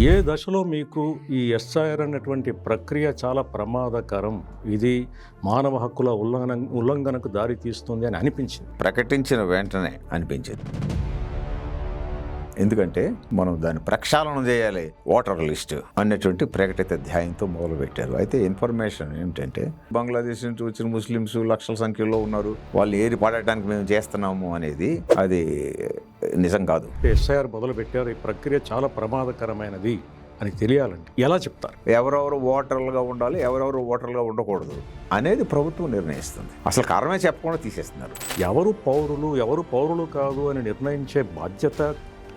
ఏ దశలో మీకు ఈ ఎస్ఐఆర్ అన్నటువంటి ప్రక్రియ చాలా ప్రమాదకరం, ఇది మానవ హక్కుల ఉల్లంఘనకు దారి తీస్తుంది అని అనిపించింది? ప్రకటించిన వెంటనే అనిపించింది. ఎందుకంటే మనం దాన్ని ప్రక్షాళన చేయాలి, ఓటర్ లిస్ట్ అన్నటువంటి ప్రకటిత ధ్యేయంతో మొదలుపెట్టారు. అయితే ఇన్ఫర్మేషన్ ఏమిటంటే బంగ్లాదేశ్ నుంచి వచ్చిన ముస్లిమ్స్ లక్షల సంఖ్యలో ఉన్నారు, వాళ్ళు ఏరి పడటానికి మేము చేస్తున్నాము అనేది అది నిజం కాదు. ఎస్ఐఆర్ మొదలు పెట్టారు, ఈ ప్రక్రియ చాలా ప్రమాదకరమైనది అని తెలియాలంటే ఎలా చెప్తారు? ఎవరెవరు ఓటర్లుగా ఉండాలి, ఎవరెవరు ఓటర్లుగా ఉండకూడదు అనేది ప్రభుత్వం నిర్ణయిస్తుంది. అసలు కారణమే చెప్పకుండా తీసేస్తున్నారు. ఎవరు పౌరులు, ఎవరు పౌరులు కాదు అని నిర్ణయించే బాధ్యత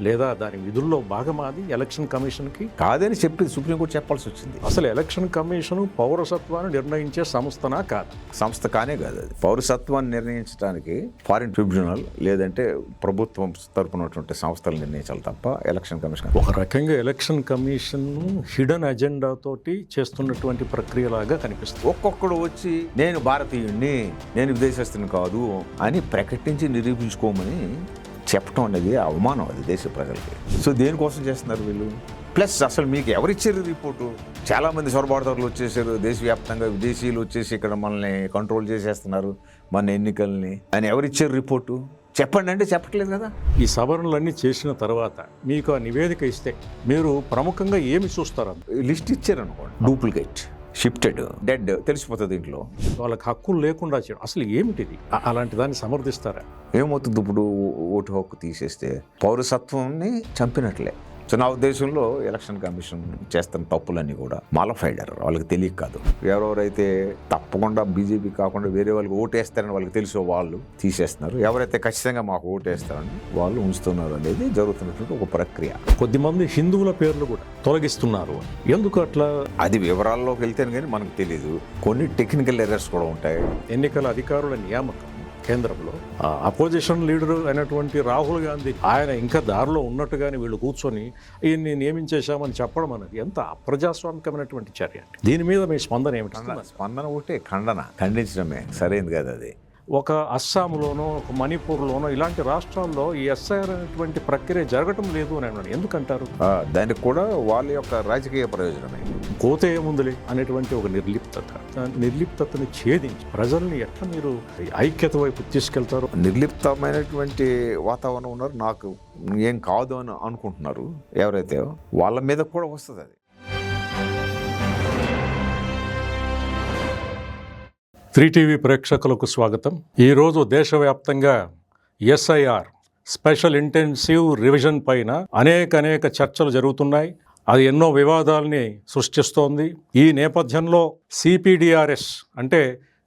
లేదా దాని విధుల్లో భాగమాది ఎలక్షన్ కమిషన్కి కాదని చెప్పి సుప్రీంకోర్టు చెప్పాల్సి వచ్చింది. అసలు ఎలక్షన్ కమిషన్ పౌరసత్వాన్ని నిర్ణయించే సంస్థనా కాదు? సంస్థ కానే కాదు అది. పౌరసత్వాన్ని నిర్ణయించడానికి ఫారిన్ ట్రిబ్యునల్ లేదంటే ప్రభుత్వం తరపునటువంటి సంస్థలు నిర్ణయించాలి తప్ప ఎలక్షన్ కమిషన్. ఒక రకంగా ఎలక్షన్ కమిషన్ హిడెన్ అజెండా తోటి చేస్తున్నటువంటి ప్రక్రియలాగా కనిపిస్తుంది. ఒక్కొక్కడు వచ్చి నేను భారతీయుణ్ణి, నేను విదేశస్తుని కాదు అని ప్రకటించి నిరూపించుకోమని చెప్పడం అనేది అవమానం, అది దేశ ప్రజలకి. సో దేనికోసం చేస్తున్నారు వీళ్ళు? ప్లస్ అసలు మీకు ఎవరిచ్చారు రిపోర్టు? చాలామంది సొరబాటుదారులు వచ్చేసారు, దేశవ్యాప్తంగా విదేశీయులు వచ్చేసి ఇక్కడ మనల్ని కంట్రోల్ చేసేస్తున్నారు, మన ఎన్నికల్ని అని ఎవరిచ్చారు రిపోర్టు? చెప్పండి అంటే చెప్పట్లేదు కదా. ఈ సవరణలన్నీ చేసిన తర్వాత మీకు ఆ నివేదిక ఇస్తే మీరు ప్రముఖంగా ఏమి చూస్తారు? లిస్ట్ ఇచ్చారనుకోండి, డూప్లికేట్, షిఫ్టెడ్, డెడ్ తెలిసిపోతుంది. దీంట్లో వాళ్ళకి హక్కులు లేకుండా చేయడం అసలు ఏమిటిది? అలాంటి దాన్ని సమర్థిస్తారా? ఏమవుతుంది ఇప్పుడు? ఓటు హక్కు తీసేస్తే పౌరసత్వాన్ని చంపినట్లే. సో నా ఉద్దేశంలో ఎలక్షన్ కమిషన్ చేస్తున్న తప్పులన్నీ కూడా మాలఫైడర్, వాళ్ళకి తెలియక కాదు. ఎవరెవరైతే తప్పకుండా బీజేపీ కాకుండా వేరే వాళ్ళకి ఓటేస్తారని వాళ్ళకి తెలుసో వాళ్ళు తీసేస్తున్నారు, ఎవరైతే ఖచ్చితంగా మాకు ఓటేస్తారని వాళ్ళు ఉంచుతున్నారు అనేది జరుగుతున్నటువంటి ఒక ప్రక్రియ. కొద్దిమంది హిందువుల పేర్లు కూడా తొలగిస్తున్నారు. ఎందుకు అట్లా? అది వివరాల్లోకి వెళ్తేనే కానీ మనకు తెలియదు. కొన్ని టెక్నికల్ ఎర్రర్స్ కూడా ఉంటాయి. ఎన్నికల అధికారుల నియామకం కేంద్రంలో అపోజిషన్ లీడరు అయినటువంటి రాహుల్ గాంధీ ఆయన ఇంకా దారిలో ఉన్నట్టుగానే వీళ్ళు కూర్చొని ఈయన్ని నియమించేశామని చెప్పడం అనేది ఎంత అప్రజాస్వామికమైనటువంటి చర్య. దీని మీద మీ స్పందన ఏమిటి? స్పందన ఒకటే, ఖండించడమే సరైనది కాదు. అది ఒక అస్సాంలోనో ఒక మణిపూర్లోనో ఇలాంటి రాష్ట్రాల్లో ఈ ఎస్ఐఆర్ అనేటువంటి ప్రక్రియ జరగటం లేదు అని అన్నాడు. ఎందుకంటారు? దానికి కూడా వాళ్ళ యొక్క రాజకీయ ప్రయోజనమే. కోత ఏముందులే అనేటువంటి ఒక నిర్లిప్తతని ఛేదించి ప్రజల్ని ఎట్లా మీరు ఐక్యత వైపు తీసుకెళ్తారు? నిర్లిప్తమైనటువంటి వాతావరణం ఉన్నారు, నాకు ఏం కాదు అని అనుకుంటున్నారు ఎవరైతే, వాళ్ళ మీద కూడా వస్తుంది అది. 3TV ప్రేక్షకులకు స్వాగతం. ఈరోజు దేశవ్యాప్తంగా ఎస్ఐఆర్ స్పెషల్ ఇంటెన్సివ్ రివిజన్ పైన అనేక చర్చలు జరుగుతున్నాయి. అది ఎన్నో వివాదాలని సృష్టిస్తోంది. ఈ నేపథ్యంలో సిపిడిఆర్ఎస్ అంటే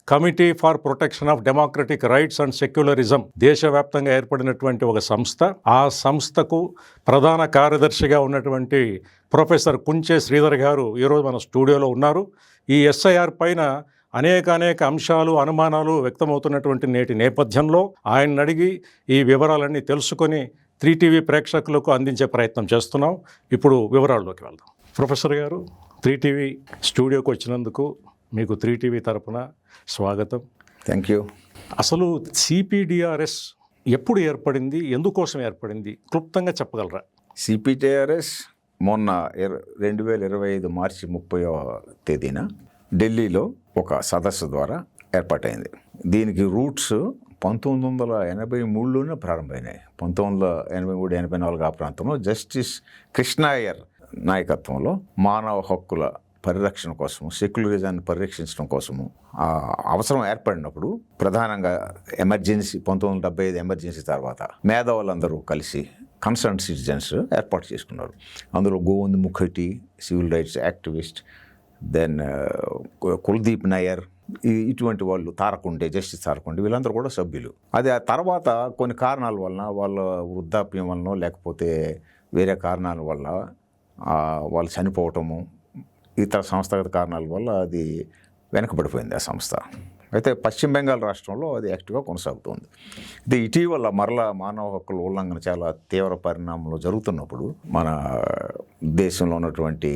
committee for protection of democratic rights and secularism దేశవ్యాప్తంగా ఏర్పడినటువంటి ఒక సంస్థ. ఆ సంస్థకు ప్రధాన కార్యదర్శిగా ఉన్నటువంటి ప్రొఫెసర్ కుంచే శ్రీధర్ గారు ఈరోజు మన స్టూడియోలో ఉన్నారు. ఈ ఎస్ఐఆర్ పైన అనేక అంశాలు, అనుమానాలు వ్యక్తమవుతున్నటువంటి నేటి నేపథ్యంలో ఆయన అడిగి ఈ వివరాలన్నీ తెలుసుకొని 3TV ప్రేక్షకులకు అందించే ప్రయత్నం చేస్తున్నాం. ఇప్పుడు వివరాల్లోకి వెళ్దాం. ప్రొఫెసర్ గారు, 3TV స్టూడియోకి వచ్చినందుకు మీకు 3TV తరపున స్వాగతం. Thank you. అసలు సిపిడిఆర్ఎస్ ఎప్పుడు ఏర్పడింది, ఎందుకోసం ఏర్పడింది, క్లుప్తంగా చెప్పగలరా? సిపిడిఆర్ఎస్ మొన్న 2025 మార్చి 30వ తేదీన ఢిల్లీలో ఒక సదస్సు ద్వారా ఏర్పాటైంది. దీనికి రూట్స్ 1983లోనే ప్రారంభమైనాయి. 1983-84 ఆ ప్రాంతంలో జస్టిస్ కృష్ణ అయ్యర్ నాయకత్వంలో మానవ హక్కుల పరిరక్షణ కోసము, సెక్యులరిజాన్ని పరిరక్షించడం కోసము అవసరం ఏర్పడినప్పుడు ప్రధానంగా ఎమర్జెన్సీ 1975 ఎమర్జెన్సీ తర్వాత మేధావులందరూ కలిసి కన్సర్న్ సిటిజన్స్ ఏర్పాటు చేసుకున్నారు. అందులో Govind Mukherjee civil rights activist, then Kuldip Nayar, ఇటువంటి వాళ్ళు, జస్టిస్ తారకుండే, వీళ్ళందరూ కూడా సభ్యులు. అది ఆ తర్వాత కొన్ని కారణాల వలన, వాళ్ళ వృద్ధాప్యం వలన లేకపోతే వేరే కారణాల వల్ల వాళ్ళు చనిపోవటము, ఇతర సంస్థాగత కారణాల వల్ల అది వెనకబడిపోయింది ఆ సంస్థ. అయితే పశ్చిమ బెంగాల్ రాష్ట్రంలో అది యాక్టివ్గా కొనసాగుతుంది. ఇది ఇటీవల మరలా మానవ హక్కుల ఉల్లంఘన చాలా తీవ్ర పరిణామంలో జరుగుతున్నప్పుడు మన దేశంలో ఉన్నటువంటి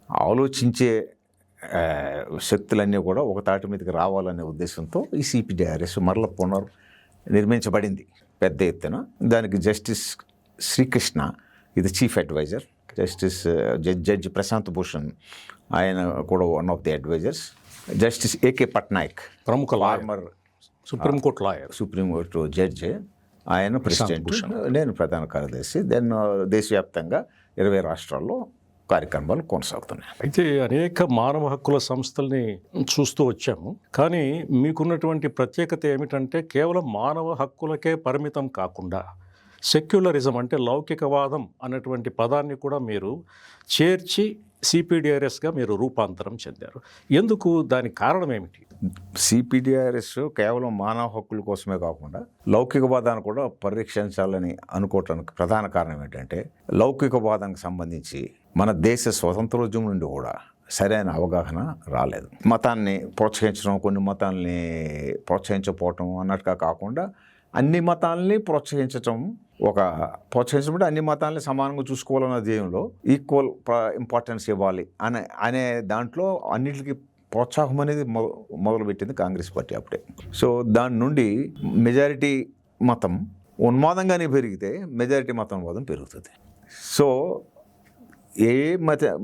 ఆలోచించే శక్తులన్నీ కూడా ఒక తాటి మీదకి రావాలనే ఉద్దేశంతో ఈ సిపిడిఆర్ఎస్ మరల నిర్మించబడింది పెద్ద ఎత్తున. దానికి జస్టిస్ శ్రీకృష్ణ ఇది chief adviser, justice judge Prashant Bhushan ఆయన కూడా one of the advisers. Justice AK Patnaik ప్రముఖ former supreme court lawyer, supreme court judge, ఆయన ప్రెసిడెంట్, నేను ప్రధాన కార్యదర్శి. దెన్ దేశవ్యాప్తంగా 20 రాష్ట్రాల్లో కార్యక్రమాలు కొనసాగుతున్నాయి. అయితే అనేక మానవ హక్కుల సంస్థల్ని చూస్తూ వచ్చాము. కానీ మీకున్నటువంటి ప్రత్యేకత ఏమిటంటే కేవలం మానవ హక్కులకే పరిమితం కాకుండా సెక్యులరిజం అంటే లౌకికవాదం అన్నటువంటి పదాన్ని కూడా మీరు చేర్చి సిపిడిఆర్ఎస్గా మీరు రూపాంతరం చెందారు. ఎందుకు? దానికి కారణం ఏమిటి? సిపిడిఆర్ఎస్ కేవలం మానవ హక్కుల కోసమే కాకుండా లౌకికవాదాన్ని కూడా పరిరక్షించాలని అనుకోవటానికి ప్రధాన కారణం ఏంటంటే లౌకికవాదానికి సంబంధించి మన దేశ స్వతంత్రోద్యమం నుండి కూడా సరైన అవగాహన రాలేదు. మతాన్ని ప్రోత్సహించడం, కొన్ని మతాల్ని ప్రోత్సహించకపోవటం అన్నట్టుగా కాకుండా అన్ని మతాల్ని ప్రోత్సహించటం, ప్రోత్సహించడం అన్ని మతాలని సమానంగా చూసుకోవాలన్న ధ్యేయంలో ఈక్వల్ ఇంపార్టెన్స్ ఇవ్వాలి అనే దాంట్లో అన్నిటికీ ప్రోత్సాహం అనేది మొదలుపెట్టింది కాంగ్రెస్ పార్టీ అప్పుడే. సో దాని నుండి మెజారిటీ మతం ఉన్మాదంగానే పెరిగితే మెజారిటీ మతం వాదం పెరుగుతుంది. సో ఏ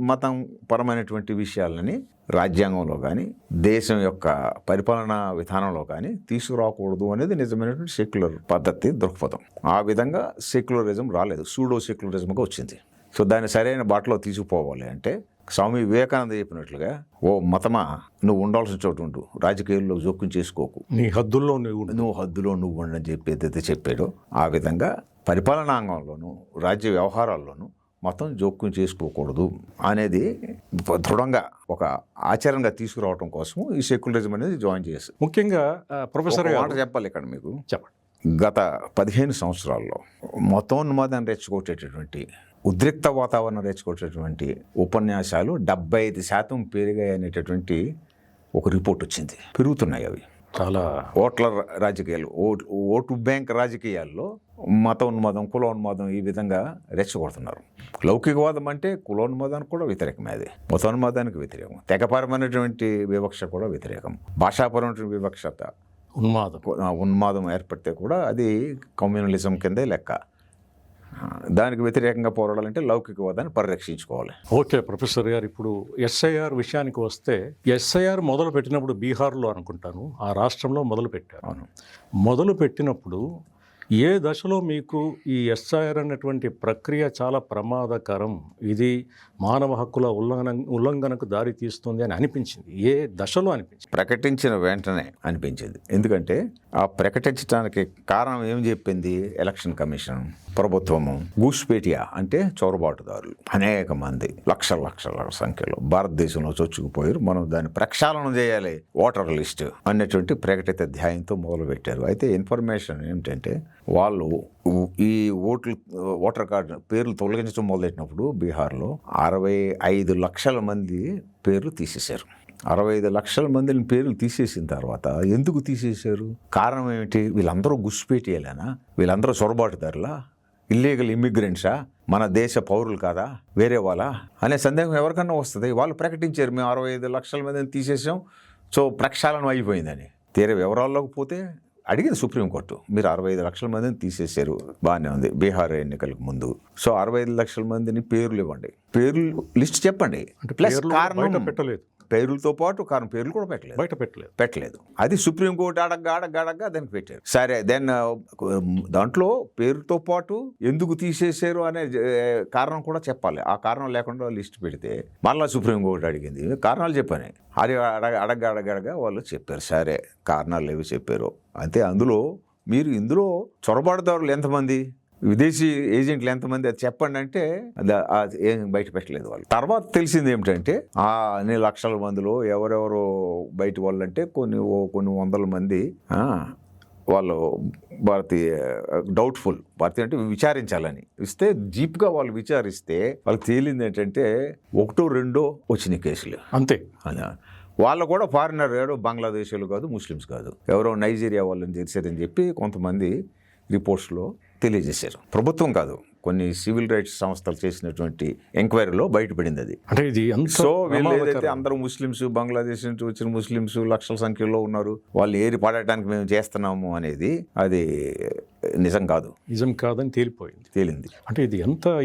మతం పరమైనటువంటి విషయాలని రాజ్యాంగంలో కానీ దేశం యొక్క పరిపాలనా విధానంలో కానీ తీసుకురాకూడదు అనేది నిజమైనటువంటి సెక్యులర్ పద్ధతి, దృక్పథం. ఆ విధంగా సెక్యులరిజం రాలేదు, సూడో సెక్యులరిజంగా వచ్చింది. సో దాన్ని సరైన బాటలో తీసుకుపోవాలి అంటే స్వామి వివేకానంద చెప్పినట్లుగా, ఓ మతమా నువ్వు ఉండాల్సిన చోటు ఉండు, రాజకీయాల్లో జోక్యం చేసుకోకు, నీ హద్దుల్లో నువ్వు హద్దులో నువ్వు ఉండని చెప్పి ఏదైతే చెప్పాడో ఆ విధంగా పరిపాలనాంగంలోనూ రాజ్య వ్యవహారాల్లోనూ మతం జోక్యం చేసుకోకూడదు అనేది దృఢంగా ఒక ఆచరణగా తీసుకురావడం కోసం ఈ సెక్యులరిజం అనేది జాయిన్ చేస్తారు. ముఖ్యంగా ప్రొఫెసర్ మాట చెప్పాలి ఇక్కడ మీకు. చెప్పండి. గత 15 సంవత్సరాల్లో మతోన్మాదాన్ని రెచ్చగొట్టేటటువంటి, ఉద్రిక్త వాతావరణం రెచ్చగొట్టేటువంటి ఉపన్యాసాలు 75% పెరిగాయి అనేటటువంటి ఒక రిపోర్ట్ వచ్చింది. పెరుగుతున్నాయి అవి. చాలా ఓట్ల రాజకీయాలు, ఓటు బ్యాంక్ రాజకీయాల్లో మతోన్మాదం, కులోన్మాదం ఈ విధంగా రెచ్చగొడుతున్నారు. లౌకికవాదం అంటే కులోన్మాదానికి కూడా వ్యతిరేకమే, అది మతోన్మాదానికి వ్యతిరేకం. తెగపరమైనటువంటి వివక్ష కూడా వ్యతిరేకం. భాషాపరమైనటువంటి వివక్షత, ఉన్మాదం ఏర్పడితే కూడా అది కమ్యూనలిజం కిందే లెక్క. దానికి వ్యతిరేకంగా పోరాడాలంటే లౌకికవాదాన్ని పరిరక్షించుకోవాలి. ఓకే ప్రొఫెసర్ గారు, ఇప్పుడు ఎస్ఐఆర్ విషయానికి వస్తే, ఎస్ఐఆర్ మొదలు పెట్టినప్పుడు బీహార్లో అనుకుంటాను, ఆ రాష్ట్రంలో మొదలు పెట్టారు. అవును. మొదలు పెట్టినప్పుడు ఏ దశలో మీకు ఈ ఎస్ఐఆర్ అన్నటువంటి ప్రక్రియ చాలా ప్రమాదకరం, ఇది మానవ హక్కుల ఉల్లంఘనకు దారి తీస్తుంది అని అనిపించింది? ఏ దశలో అనిపించింది? ప్రకటించిన వెంటనే అనిపించింది. ఎందుకంటే ఆ ప్రకటించడానికి కారణం ఏం చెప్పింది ఎలక్షన్ కమిషన్, ప్రభుత్వము గూస్పేటియా అంటే చొరబాటుదారులు అనేక మంది లక్షల సంఖ్యలో భారతదేశంలో చొచ్చుకుపోయారు, మనం దాన్ని ప్రక్షాళన చేయాలి ఓటర్ లిస్ట్ అనేటువంటి ప్రకటిత ధ్యేయంతో మొదలుపెట్టారు. అయితే ఇన్ఫర్మేషన్ ఏమిటంటే వాళ్ళు ఈ ఓటర్ కార్డు పేర్లు తొలగించడం మొదలెట్టినప్పుడు బీహార్లో 65 లక్షల మంది పేర్లు తీసేశారు. 65 లక్షల మందిని పేర్లు తీసేసిన తర్వాత ఎందుకు తీసేశారు? కారణం ఏమిటి? వీళ్ళందరూ గుస్పేటియాలేనా? వీళ్ళందరూ చొరబాటుదారులా? ఇల్లీగల్ ఇమ్మిగ్రెంట్సా? మన దేశ పౌరులు కాదా? వేరే వాళ్ళ అనే సందేహం ఎవరికన్నా వస్తుంది. వాళ్ళు ప్రకటించారు, మేము 65 లక్షల మందిని తీసేసాం, సో ప్రక్షాళన అయిపోయిందని. తీరే వివరాల్లోకి పోతే అడిగింది సుప్రీంకోర్టు, మీరు 65 లక్షల మందిని తీసేశారు, బాగానే ఉంది, బీహార్ ఎన్నికలకు ముందు. సో 65 లక్షల మందిని పేర్లు ఇవ్వండి, పేర్లు లిస్ట్ చెప్పండి. ప్లస్ కారణం పెట్టలేదు, పేర్లతో పాటు కారణం పేర్లు కూడా పెట్టలేదు. అది సుప్రీంకోర్టు అడగ్గా దానికి పెట్టారు. సరే, దెన్ దాంట్లో పేరుతో పాటు ఎందుకు తీసేశారు అనే కారణం కూడా చెప్పాలి. ఆ కారణం లేకుండా లిస్ట్ పెడితే మళ్ళీ సుప్రీంకోర్టు అడిగింది, కారణాలు చెప్పని. అది అడగ్గా వాళ్ళు చెప్పారు. సరే, కారణాలు ఏవి చెప్పారు అంతే. ఇందులో చొరబాటుదారులు ఎంతమంది, విదేశీ ఏజెంట్లు ఎంతమంది, అది చెప్పండి అంటే ఏం బయట పెట్టలేదు వాళ్ళు. తర్వాత తెలిసింది ఏమిటంటే అన్ని లక్షల మందిలో ఎవరెవరు బయట వాళ్ళు అంటే కొన్ని వందల మంది వాళ్ళు భారతీయ అంటే విచారించాలని ఇస్తే, జీప్గా వాళ్ళు విచారిస్తే వాళ్ళకి తేలింది ఏంటంటే 1-2 వచ్చిన కేసులు అంతే. వాళ్ళు కూడా ఫారినర్, ఎవరో బంగ్లాదేశీలు కాదు, ముస్లిమ్స్ కాదు, ఎవరో నైజీరియా వాళ్ళని చేశారని చెప్పి కొంతమంది రిపోర్ట్స్లో తెలియజేశారు. ప్రభుత్వం కాదు, కొన్ని సివిల్ రైట్స్ సంస్థలు చేసినటువంటి ఎంక్వైరీలో బయటపడింది అది. అంటే ఇది సో వీళ్ళు ఏదైతే అందరూ ముస్లిమ్స్, బంగ్లాదేశ్ నుంచి వచ్చిన ముస్లిమ్స్ లక్షల సంఖ్యలో ఉన్నారు, వాళ్ళు ఏరి పడటానికి మేము చేస్తున్నాము అనేది అది నిజం కాదని తేలింది. అంటే ఇది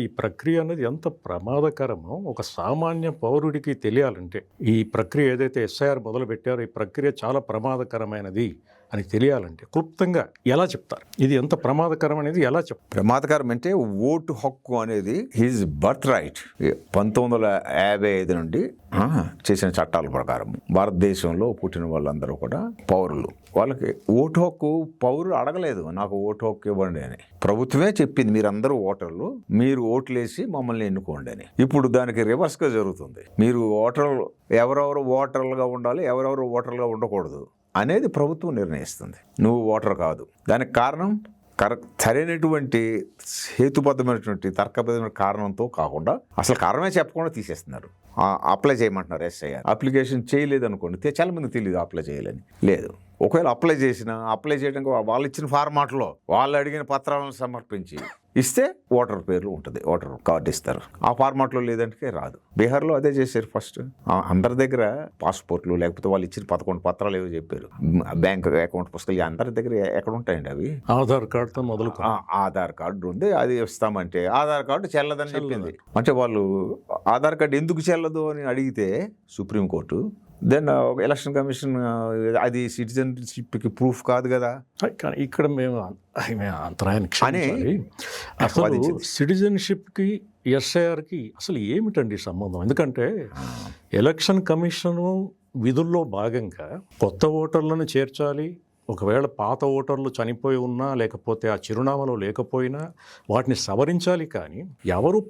ఈ ప్రక్రియ అనేది ఎంత ప్రమాదకరమో ఒక సామాన్య పౌరుడికి తెలియాలంటే, ఈ ప్రక్రియ ఏదైతే ఎస్ఐఆర్ మొదలు పెట్టారో ఈ ప్రక్రియ చాలా ప్రమాదకరమైనది అని తెలియాలంటే క్లుప్తంగా ఎలా చెప్తారు? ఇది ఎంత ప్రమాదకరం అనేది ఎలా చెప్తారు? ప్రమాదకరం అంటే ఓటు హక్కు అనేది హిజ్ బర్త్ రైట్. 1955 నుండి చేసిన చట్టాల ప్రకారం భారతదేశంలో పుట్టిన వాళ్ళందరూ కూడా పౌరులు. వాళ్ళకి ఓటు హక్కు పౌరులు అడగలేదు, నాకు ఓటు హక్కు ఇవ్వండి అని. ప్రభుత్వమే చెప్పింది, మీరందరూ ఓటర్లు, మీరు ఓట్లేసి మమ్మల్ని ఎన్నుకోండి అని. ఇప్పుడు దానికి రివర్స్గా జరుగుతుంది. మీరు ఓటర్లు, ఎవరెవరు ఓటర్లుగా ఉండాలి, ఎవరెవరు ఓటర్లుగా ఉండకూడదు అనేది ప్రభుత్వం నిర్ణయిస్తుంది. నువ్వు ఓటర్ కాదు. దానికి కారణం సరైనటువంటి హేతుబద్ధమైనటువంటి తర్కబద్ధమైన కారణంతో కాకుండా అసలు కారణమే చెప్పకుండా తీసేస్తున్నారు. అప్లై చేయమంటున్నారు ఎస్ఐఆర్. అప్లికేషన్ చేయలేదు అనుకోండి, చాలా మందికి తెలియదు అప్లై చేయాలని. లేదు, ఒకవేళ అప్లై చేయడానికి వాళ్ళు ఇచ్చిన ఫార్మాట్లో వాళ్ళు అడిగిన పత్రాలను సమర్పించి ఇస్తే ఓటర్ పేర్లు ఉంటుంది, ఓటర్ కార్డు ఇస్తారు. ఆ ఫార్మాట్లో లేదంటే రాదు. బీహార్లో అదే చేశారు ఫస్ట్. అందరి దగ్గర పాస్పోర్ట్లు, లేకపోతే వాళ్ళు ఇచ్చిన 11 పత్రాలు ఏవో చెప్పారు, బ్యాంక్ అకౌంట్ పుస్తకాలు అందరి దగ్గర ఎక్కడ ఉంటాయండి అవి? ఆధార్ కార్డుతో మొదలు. ఆధార్ కార్డు ఉంది, అది ఇస్తామంటే ఆధార్ కార్డు చెల్లదని చెప్పింది. అంటే వాళ్ళు ఆధార్ కార్డు ఎందుకు చెల్లదు అని అడిగితే సుప్రీంకోర్టు, దెన్ ఎలక్షన్ కమిషన్ అది సిటిజన్షిప్కి ప్రూఫ్ కాదు కదా. కానీ ఇక్కడ మేము అంతరాయాన్ని అసలు సిటిజన్షిప్కి ఎస్ఐఆర్కి అసలు ఏమిటండి సంబంధం? ఎందుకంటే ఎలక్షన్ కమిషను విధుల్లో భాగంగా కొత్త ఓటర్లను చేర్చాలి. ఒకవేళ పాత ఓటర్లు చనిపోయి ఉన్నా, లేకపోతే ఆ చిరునామాలో లేకపోయినా వాటిని సవరించాలి. కానీ ఎవరు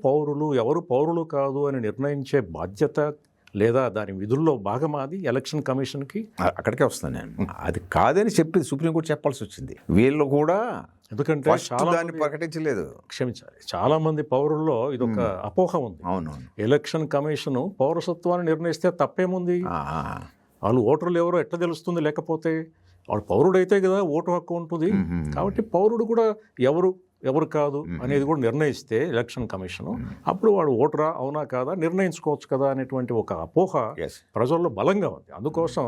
పౌరులు కాదు అని నిర్ణయించే బాధ్యత లేదా దాని విధుల్లో భాగమాది ఎలక్షన్ కమిషన్కి. అక్కడికే వస్తాను నేను. అది కాదని చెప్పి సుప్రీంకోర్టు చెప్పాల్సి వచ్చింది. వీళ్ళు కూడా ఎందుకంటే చాలా దాన్ని ప్రకటించలేదు. క్షమించాలి, చాలా మంది పౌరుల్లో ఇదొక అపోహ ఉంది. అవునవును, ఎలక్షన్ కమిషన్ పౌరసత్వాన్ని నిర్ణయిస్తే తప్పేముంది, వాళ్ళు ఓటర్లు ఎవరో ఎట్లా తెలుస్తుంది, లేకపోతే వాడు పౌరుడైతే కదా ఓటు హక్కు ఉంటుంది. కాబట్టి పౌరుడు కూడా ఎవరు కాదు అనేది కూడా నిర్ణయిస్తే ఎలక్షన్ కమిషను, అప్పుడు వాడు ఓటరా అవునా కాదా నిర్ణయించుకోవచ్చు కదా అనేటువంటి ఒక అపోహ ప్రజల్లో బలంగా ఉంది. అందుకోసం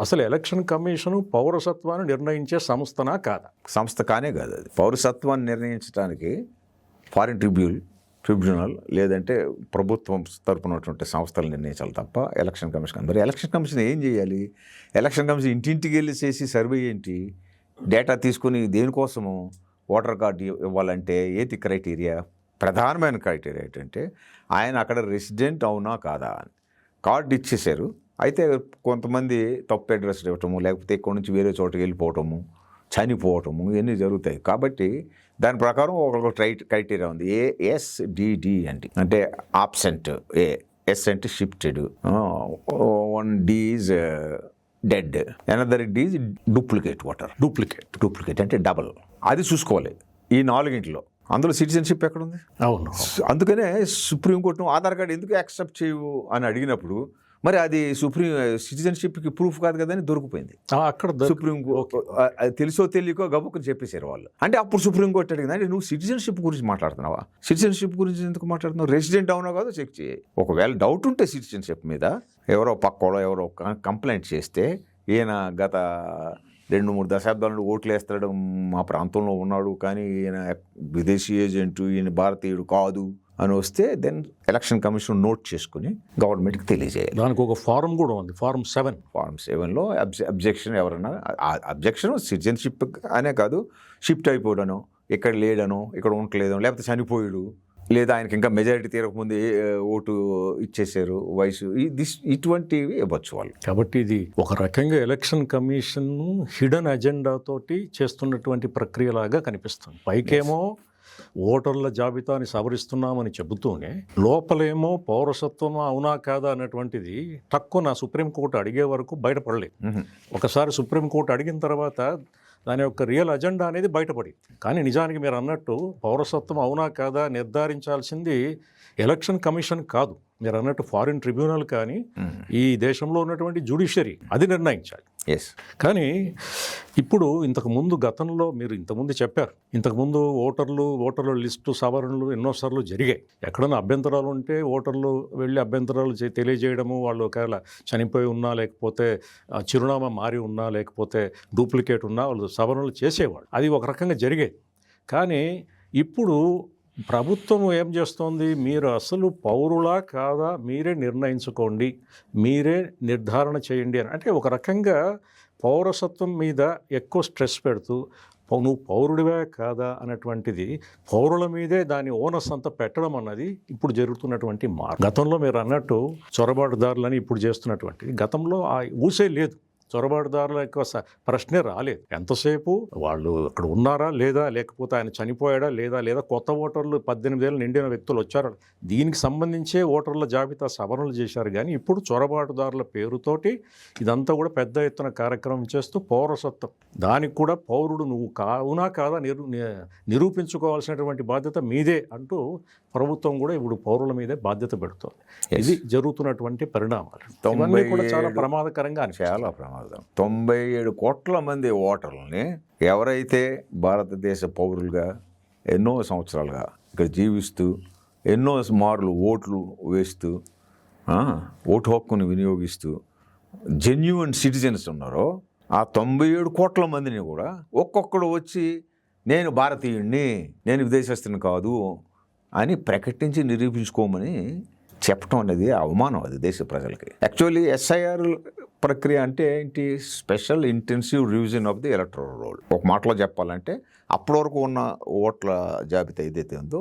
అసలు ఎలక్షన్ కమిషను పౌరసత్వాన్ని నిర్ణయించే సంస్థనా కాదా? సంస్థ కానే కాదు అది. పౌరసత్వాన్ని నిర్ణయించడానికి ఫారిన్ ట్రిబ్యునల్ లేదంటే ప్రభుత్వం తరపునటువంటి సంస్థలు నిర్ణయించాలి తప్ప ఎలక్షన్ కమిషన్. మరి ఎలక్షన్ కమిషన్ ఏం చేయాలి? ఎలక్షన్ కమిషన్ ఇంటింటికి వెళ్ళి చేసి సర్వే ఏంటి, డేటా తీసుకుని దేనికోసము ఓటర్ కార్డు ఇవ్వాలంటే ఏది క్రైటీరియా? ప్రధానమైన క్రైటీరియా ఏంటంటే ఆయన అక్కడ రెసిడెంట్ అవునా కాదా అని. కార్డు ఇచ్చేశారు, అయితే కొంతమంది తప్పు అడ్రస్ ఇవ్వటము, లేకపోతే ఇక్కడ నుంచి వేరే చోటుకి వెళ్ళిపోవటము, చనిపోవటము, ఇవన్నీ జరుగుతాయి. కాబట్టి దాని ప్రకారం ఒక క్రైటీరియా ఉంది. ASDD అంటే ఆబ్సెంట్, ఎస్ అంటే shifted, 1D is dead, another D is duplicate voter. Duplicate అంటే డబల్. అది చూసుకోవాలి ఈ 4 అందులో సిటిజన్షిప్ ఎక్కడుంది? అవును. అందుకనే సుప్రీంకోర్టును ఆధార్ కార్డు ఎందుకు యాక్సెప్ట్ చేయవు అని అడిగినప్పుడు మరి అది సిటిజన్షిప్కి ప్రూఫ్ కాదు కదా అని దొరికిపోయింది. అక్కడ సుప్రీంకోర్టు తెలుసో తెలియకో గబుక్కుని చెప్పేశారు వాళ్ళు. అంటే అప్పుడు సుప్రీంకోర్టు అడిగింది, అంటే నువ్వు సిటిజన్షిప్ గురించి మాట్లాడుతున్నావా? సిటిజన్షిప్ గురించి ఎందుకు మాట్లాడుతున్నావు? రెసిడెంట్ అవునా కాదో చెక్ చేయి. ఒకవేళ డౌట్ ఉంటే సిటిజన్షిప్ మీద ఎవరో పక్కోడో ఎవరో కంప్లైంట్ చేస్తే, ఈయన గత 2-3 దశాబ్దాల నుండి ఓట్లు వేస్తాడు, మా ప్రాంతంలో ఉన్నాడు, కానీ ఈయన విదేశీ ఏజెంటు, ఈయన భారతీయుడు కాదు అని వస్తే దెన్ ఎలక్షన్ కమిషన్ నోట్ చేసుకుని గవర్నమెంట్కి తెలియజేయాలి. దానికి ఒక ఫారం కూడా ఉంది, Form 7. Form 7లో అబ్జెక్షన్ ఎవరన్నా, అబ్జెక్షన్ సిటిజన్షిప్ అనే కాదు, షిఫ్ట్ అయిపోయాడనో, ఇక్కడ లేడనో, ఇక్కడ ఉండలేదనో, లేకపోతే చనిపోయాడు, లేదా ఆయనకి ఇంకా మెజారిటీ తీరకముందు ఓటు ఇచ్చేసారు, వయసు, ఇటువంటివి ఇవ్వచ్చు వాళ్ళు. కాబట్టి ఇది ఒక రకంగా ఎలక్షన్ కమిషన్ హిడెన్ అజెండా తోటి చేస్తున్నటువంటి ప్రక్రియలాగా కనిపిస్తుంది. పైకేమో ఓటర్ల జాబితాని సవరిస్తున్నామని చెబుతూనే లోపలేమో పౌరసత్వం అవునా కాదా అన్నటువంటిది తక్కువ సుప్రీంకోర్టు అడిగే వరకు బయటపడలేదు. ఒకసారి సుప్రీంకోర్టు అడిగిన తర్వాత దాని యొక్క రియల్ అజెండా అనేది బయటపడింది. కానీ నిజానికి మీరు అన్నట్టు పౌరసత్వం అవునా కాదా నిర్ధారించాల్సింది ఎలక్షన్ కమిషన్ కాదు, మీరు అన్నట్టు ఫారిన్ ట్రిబ్యునల్ కానీ ఈ దేశంలో ఉన్నటువంటి జ్యుడిషియరీ అది నిర్ణయించాలి. ఎస్. కానీ ఇప్పుడు ఇంతకుముందు గతంలో మీరు ఇంతకుముందు చెప్పారు, ఇంతకుముందు ఓటర్ల లిస్టు సవరణలు ఎన్నోసార్లు జరిగాయి. ఎక్కడైనా అభ్యంతరాలు ఉంటే ఓటర్లు వెళ్ళి అభ్యంతరాలు తెలియజేయడము, వాళ్ళు ఒకవేళ చనిపోయి ఉన్నా, లేకపోతే చిరునామా మారి ఉన్నా, లేకపోతే డూప్లికేట్ ఉన్నా వాళ్ళు సవరణలు చేసేవాళ్ళు. అది ఒక రకంగా జరిగేది. కానీ ఇప్పుడు ప్రభుత్వం ఏం చేస్తోంది, మీరు అసలు పౌరులా కాదా మీరే నిర్ణయించుకోండి, మీరే నిర్ధారణ చేయండి అని. అంటే ఒక రకంగా పౌరసత్వం మీద ఎక్కువ స్ట్రెస్ పెడుతూ నువ్వు పౌరుడివే కాదా అన్నటువంటిది పౌరుల మీదే దాని ఓనస్ అంతా పెట్టడం అన్నది ఇప్పుడు జరుగుతున్నటువంటి మార్పు. గతంలో మీరు అన్నట్టు చొరబాటుదారులని ఇప్పుడు చేస్తున్నటువంటి, గతంలో ఆ ఊసే లేదు. చొరబాటుదారుల యొక్క ప్రశ్నే రాలేదు. ఎంతసేపు వాళ్ళు అక్కడ ఉన్నారా లేదా, లేకపోతే ఆయన చనిపోయాడా లేదా కొత్త ఓటర్లు 18 ఏళ్ళు నిండిన వ్యక్తులు వచ్చారు, దీనికి సంబంధించే ఓటర్ల జాబితా సవరణలు చేశారు. కానీ ఇప్పుడు చొరబాటుదారుల పేరుతోటి ఇదంతా కూడా పెద్ద ఎత్తున కార్యక్రమం చేస్తూ పౌరసత్వం, దానికి కూడా పౌరుడు నువ్వు కావునా కాదా నిరూపించుకోవాల్సినటువంటి బాధ్యత మీదే అంటూ ప్రభుత్వం కూడా ఇప్పుడు పౌరుల మీదే బాధ్యత పెడుతోంది. ఇది జరుగుతున్నటువంటి పరిణామాలు ఇవన్నీ కూడా చాలా ప్రమాదకరంగా చాలా ప్రమాదం. 97 కోట్ల మంది ఓటర్లని ఎవరైతే భారతదేశ పౌరులుగా ఎన్నో సంవత్సరాలుగా ఇక్కడ జీవిస్తూ ఎన్నో మార్లు ఓట్లు వేస్తూ ఓటు హక్కును వినియోగిస్తూ జెన్యూన్ సిటిజన్స్ ఉన్నారో, ఆ 97 కోట్ల మందిని కూడా ఒక్కొక్కడు వచ్చి నేను భారతీయుడిని, నేను విదేశస్తుని కాదు అని ప్రకటించి నిరూపించుకోమని చెప్పడం అనేది అవమానం, అది దేశ ప్రజలకి. యాక్చువల్లీ ఎస్ఐఆర్ ప్రక్రియ అంటే ఏంటి, special intensive revision of the electoral roll. ఒక మాటలో చెప్పాలంటే అప్పటి వరకు ఉన్న ఓట్ల జాబితా ఏదైతే ఉందో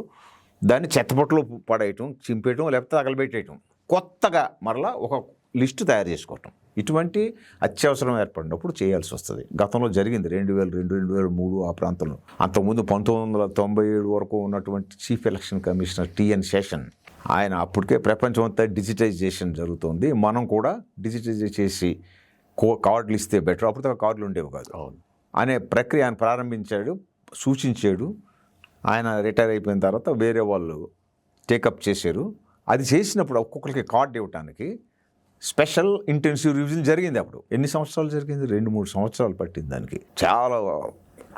దాన్ని చెత్తపట్లో పడేయటం, చింపేయటం, లేకపోతే తగలబెట్టేయటం, కొత్తగా మరలా ఒక లిస్టు తయారు చేసుకోవటం, ఇటువంటి అత్యవసరం ఏర్పడినప్పుడు చేయాల్సి వస్తుంది. గతంలో జరిగింది 2002, 2003 ఆ ప్రాంతంలో. అంతకుముందు 1997 వరకు ఉన్నటువంటి chief election commissioner TN Seshan, ఆయన అప్పటికే ప్రపంచం అంతా డిజిటైజేషన్ జరుగుతుంది, మనం కూడా డిజిటైజ్ చేసి కార్డులు ఇస్తే బెటర్, అప్పుడు కార్డులు ఉండేవి కాదు అనే ప్రక్రియ ఆయన ప్రారంభించాడు, సూచించాడు. ఆయన రిటైర్ అయిపోయిన తర్వాత వేరే వాళ్ళు టేకప్ చేశారు. అది చేసినప్పుడు ఒక్కొక్కరికి కార్డు ఇవ్వటానికి స్పెషల్ ఇంటెన్సివ్ రివిజన్ జరిగింది. అప్పుడు ఎన్ని సంవత్సరాలు జరిగింది, 2-3 సంవత్సరాలు పట్టింది. దానికి చాలా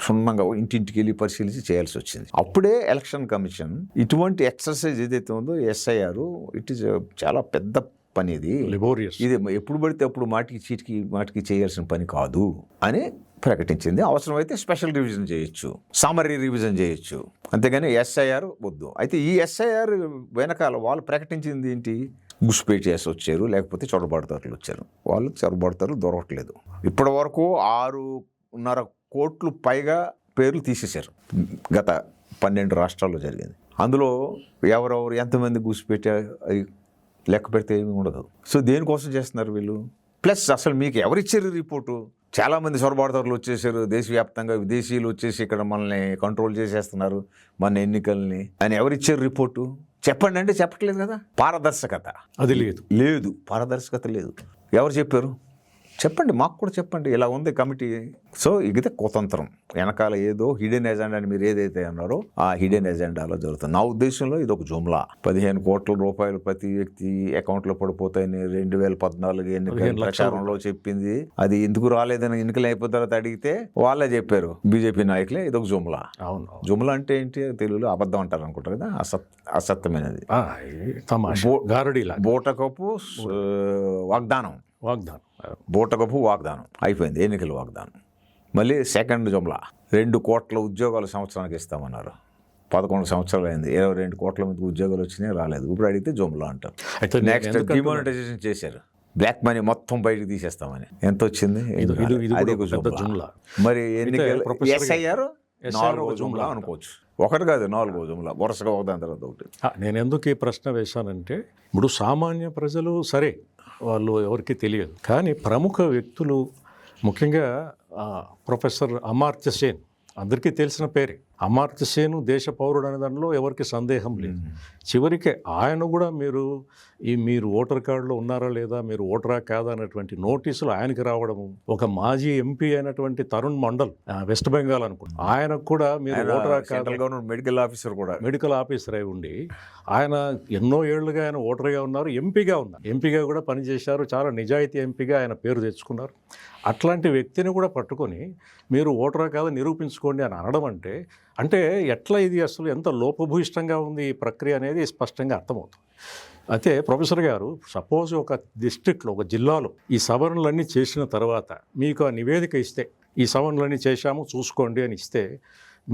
క్షుణ్ణంగా ఇంటింటికి వెళ్ళి పరిశీలించి చేయాల్సి వచ్చింది. అప్పుడే ఎలక్షన్ కమిషన్ ఇటువంటి ఎక్సర్సైజ్ ఏదైతే ఉందో ఎస్ఐఆర్, ఇట్ ఈస్ చాలా పెద్ద పని, ఇది ఎప్పుడు పడితే అప్పుడు మాటికి చేయాల్సిన పని కాదు అని ప్రకటించింది. అవసరమైతే స్పెషల్ రివిజన్ చేయొచ్చు, సమరీ రివిజన్ చేయొచ్చు, అంతేగాని ఎస్ఐఆర్ వద్దు. అయితే ఈ ఎస్ఐఆర్ వెనకాల వాళ్ళు ప్రకటించింది ఏంటి, గుసిపేటేసి వచ్చారు, లేకపోతే చొరబాటుదారులు వచ్చారు. వాళ్ళు చొరబాటుదారులు దొరకట్లేదు. ఇప్పటి వరకు 6.5 కోట్లు పైగా పేర్లు తీసేశారు. గత 12 రాష్ట్రాల్లో జరిగింది. అందులో ఎవరెవరు ఎంతమంది గుసిపెట్టే లెక్క పెడితే ఏమీ ఉండదు. సో దేనికోసం చేస్తున్నారు వీళ్ళు? ప్లస్ అసలు మీకు ఎవరిచ్చారు రిపోర్టు? చాలామంది చొరబాటుదారులు వచ్చేసారు, దేశవ్యాప్తంగా విదేశీయులు వచ్చేసి ఇక్కడ మనల్ని కంట్రోల్ చేసేస్తున్నారు, మన ఎన్నికల్ని అని ఎవరిచ్చారు రిపోర్టు? చెప్పండి అంటే చెప్పట్లేదు కదా. పారదర్శకత అది లేదు, పారదర్శకత లేదు. ఎవరు చెప్పారు? చెప్పండి, మాకు కూడా చెప్పండి. ఇలా ఉంది కమిటీ. సో ఇది కుతంత్రం, వెనకాల ఏదో హిడెన్ ఎజెండా అని మీరు ఏదైతే అన్నారో ఆ హిడెన్ ఎజెండాలో జరుగుతుంది. నా ఉద్దేశంలో ఇది ఒక జుమ్లా. 15 కోట్ల రూపాయలు ప్రతి వ్యక్తి అకౌంట్లో పడిపోతాయని 2014 ఎన్నికల ప్రచారంలో చెప్పింది. అది ఎందుకు రాలేదని ఎన్నికలు అయిపోయిన తర్వాత అడిగితే వాళ్ళే చెప్పారు, బీజేపీ నాయకులే, ఇది ఒక జుమ్లా. అవును, జుమ్లా అంటే ఏంటి తెలుగులో? అబద్ధం అంటారు అనుకుంటారు కదా, అసత్యమైనది, బూటకపు వాగ్దానం, బూటకపు వాగ్దానం అయిపోయింది, ఎన్నికల వాగ్దానం. మళ్ళీ సెకండ్ జుమ్లా, 2 కోట్ల ఉద్యోగాలు సంవత్సరానికి ఇస్తామన్నారు. 11 సంవత్సరాలు అయింది, 22 కోట్ల మందికి ఉద్యోగాలు వచ్చినాయి, రాలేదు. ఇప్పుడు అడిగితే జుమ్లా అంటారు. నెక్స్ట్ డిమానిటైజేషన్ చేశారు, బ్లాక్ మనీ మొత్తం బయటకు తీసేస్తామని. ఎంత వచ్చింది? అదే జుమ్లా. మరి ఎన్నికలు ఎస్ఐఆర్ 4వ జుమ్లా అనుకోవచ్చు. ఒకటి కాదు, 4వ జుమ్లా వరుసగా ఒకదాని తర్వాత ఒకటి. నేను ఎందుకు ఈ ప్రశ్న వేశానంటే, ఇప్పుడు సామాన్య ప్రజలు సరే వాళ్ళు ఎవరికి తెలియదు, కానీ ప్రముఖ వ్యక్తులు, ముఖ్యంగా ప్రొఫెసర్ అమర్త్య సేన్ అందరికీ తెలిసిన పేరే. అమర్త్య సేన్ దేశ పౌరుడు అనే దానిలో ఎవరికి సందేహం లేదు. చివరికి ఆయన కూడా మీరు ఓటర్ కార్డులో ఉన్నారా లేదా, మీరు ఓటరా కాదా అనేటువంటి నోటీసులు ఆయనకి రావడము. ఒక మాజీ ఎంపీ అయినటువంటి తరుణ్ మండల్, వెస్ట్ బెంగాల్ అనుకుంటా, ఆయనకు కూడా మీరు ఓటరా కాదా, సెంట్రల్ గవర్నమెంట్ మెడికల్ ఆఫీసర్ కూడా, మెడికల్ ఆఫీసర్ అయి ఉండి ఆయన ఎన్నో ఏళ్లుగా ఆయన ఓటర్గా ఉన్నారు, ఎంపీగా కూడా పనిచేశారు, చాలా నిజాయితీ ఎంపీగా ఆయన పేరు తెచ్చుకున్నారు. అట్లాంటి వ్యక్తిని కూడా పట్టుకొని మీరు ఓటరా కాదా నిరూపించుకోండి అని అనడం అంటే ఎట్లా ఇది అసలు ఎంత లోపభూయిష్టంగా ఉంది ఈ ప్రక్రియ అనేది స్పష్టంగా అర్థమవుతుంది. అయితే ప్రొఫెసర్ గారు, సపోజ్ ఒక డిస్ట్రిక్ట్లో, ఒక జిల్లాలో ఈ సవరణలన్నీ చేసిన తర్వాత మీకు ఆ నివేదిక ఇస్తే, ఈ సవరణలన్నీ చేశాము చూసుకోండి అని ఇస్తే,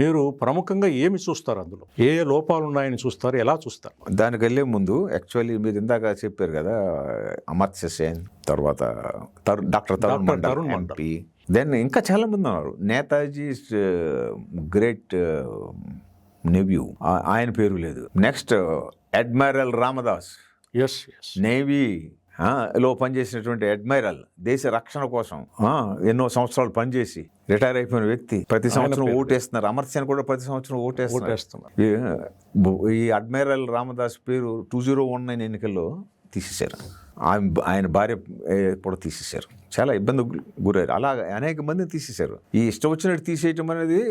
మీరు ప్రముఖంగా ఏమి చూస్తారు, అందులో ఏ లోపాలు ఉన్నాయని చూస్తారు, ఎలా చూస్తారు? దానికి వెళ్ళే ముందు యాక్చువల్లీ మీరు ఇందాక చెప్పారు కదా, అమర్త్య సేన్, తర్వాత doctor Tarun Mandal MP, then ఇంకా చాలా మంది ఉన్నారు. నేతాజీ గ్రేట్ నెవ్యూ, ఆయన పేరు లేదు. Next admiral Ramdas, yes navy లో పనిచేసినటువంటి అడ్మైరల్, దేశ రక్షణ కోసం ఎన్నో సంవత్సరాలు పనిచేసి రిటైర్ అయిపోయిన వ్యక్తి, ప్రతి సంవత్సరం ఓటేస్తున్నారు. అమర్త్యన్ కూడా ప్రతి సంవత్సరం ఓటేస్తున్నారు. ఈ అడ్మైరల్ రామదాస్ పేరు 2019 ఎన్నికల్లో తీసేశారు. ఆయన భార్య కూడా తీసేశారు. చాలా ఇబ్బంది గురయ్యారు. అలా అనేక మందిని తీసేశారు. ఈ ఇష్టం వచ్చినట్టు తీసేయటం అనేది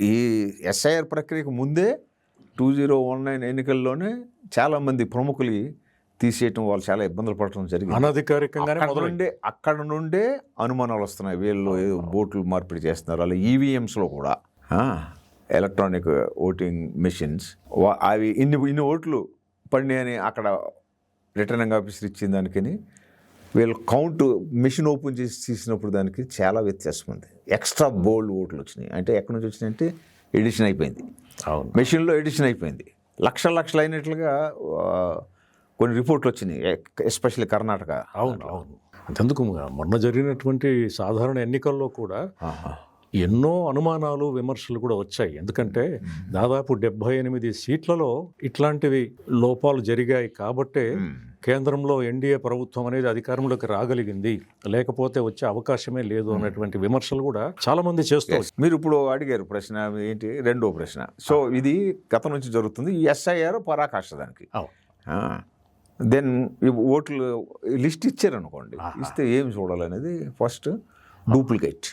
ఈ ఎస్ఐఆర్ ప్రక్రియకు ముందే 2019 ఎన్నికల్లోనే చాలామంది ప్రముఖులు తీసేయటం, వాళ్ళు చాలా ఇబ్బందులు పడటం జరిగింది. అనధికారికంగానే అక్కడ నుండే అనుమానాలు వస్తున్నాయి, వీళ్ళు ఏదో ఓట్లు మార్పిడి చేస్తున్నారు. అలా ఈవీఎంస్లో కూడా ఎలక్ట్రానిక్ ఓటింగ్ మెషిన్స్, అవి ఇన్ని ఓట్లు పడినాయని అక్కడ రిటర్నింగ్ ఆఫీసర్ ఇచ్చిన దానికని వీళ్ళు కౌంట్ మెషిన్ ఓపెన్ చేసి తీసినప్పుడు దానికి చాలా వ్యత్యాసం ఉంది. ఎక్స్ట్రా బోల్డ్ ఓట్లు వచ్చినాయి. అంటే ఎక్కడి నుంచి వచ్చినాయంటే ఎడిషన్ అయిపోయింది, మెషిన్లో ఎడిషన్ అయిపోయింది. లక్షలు అయినట్లుగా కొన్ని రిపోర్ట్లు వచ్చినాయి, ఎస్పెషల్లీ కర్ణాటక. అవును. అంతెందుకు, మొన్న జరిగినటువంటి సాధారణ ఎన్నికల్లో కూడా ఎన్నో అనుమానాలు, విమర్శలు కూడా వచ్చాయి. ఎందుకంటే దాదాపు 78 సీట్లలో ఇట్లాంటివి లోపాలు జరిగాయి కాబట్టే కేంద్రంలో ఎన్డీఏ ప్రభుత్వం అనేది అధికారంలోకి రాగలిగింది, లేకపోతే వచ్చే అవకాశమే లేదు అన్నటువంటి విమర్శలు కూడా చాలా మంది చేస్తారు. మీరు ఇప్పుడు అడిగారు ప్రశ్న ఏంటి, రెండో ప్రశ్న. సో ఇది గతం నుంచి జరుగుతుంది. ఈ ఎస్ఐఆర్ పరాకాష్ట దానికి. దెన్ ఓట్లు లిస్ట్ ఇచ్చారనుకోండి, ఇస్తే ఏమి చూడాలనేది ఫస్ట్ డూప్లికేట్.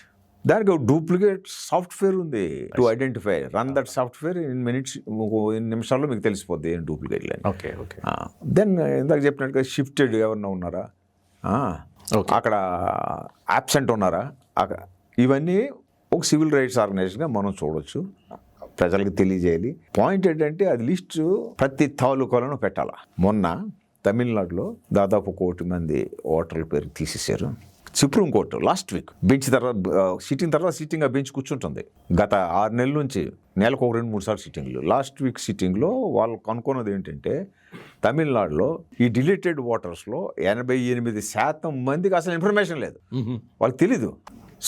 దానికి డూప్లికేట్ సాఫ్ట్వేర్ ఉంది to identify. Run that software in minutes, నిమిషాల్లో మీకు తెలిసిపోద్ది ఏం డూప్లికేట్ అని. దెన్ ఇందాక చెప్పినట్టుగా షిఫ్టెడ్ ఎవరన్నా ఉన్నారా, అక్కడ యాబ్సెంట్ ఉన్నారా, ఇవన్నీ ఒక సివిల్ రైట్స్ ఆర్గనైజేషన్గా మనం చూడొచ్చు, ప్రజలకు తెలియజేయాలి. పాయింట్ ఏంటంటే అది లిస్టు ప్రతి తాలూకాలను పెట్టాలా. మొన్న తమిళనాడులో దాదాపు 1 కోటి మంది ఓటర్ల పేరు తీసేశారు. సుప్రీంకోర్టు లాస్ట్ వీక్ బెంచ్ తర్వాత సిట్టింగ్ ఆ బెంచ్ కూర్చుంటుంది. గత 6 నెలల నుంచి నెలకు 2-3 సార్లు సిట్టింగ్లు. లాస్ట్ వీక్ సిట్టింగ్లో వాళ్ళు కనుక్కున్నది ఏంటంటే, తమిళనాడులో ఈ డిలీటెడ్ ఓటర్స్లో 88% మందికి అసలు ఇన్ఫర్మేషన్ లేదు, వాళ్ళకి తెలీదు.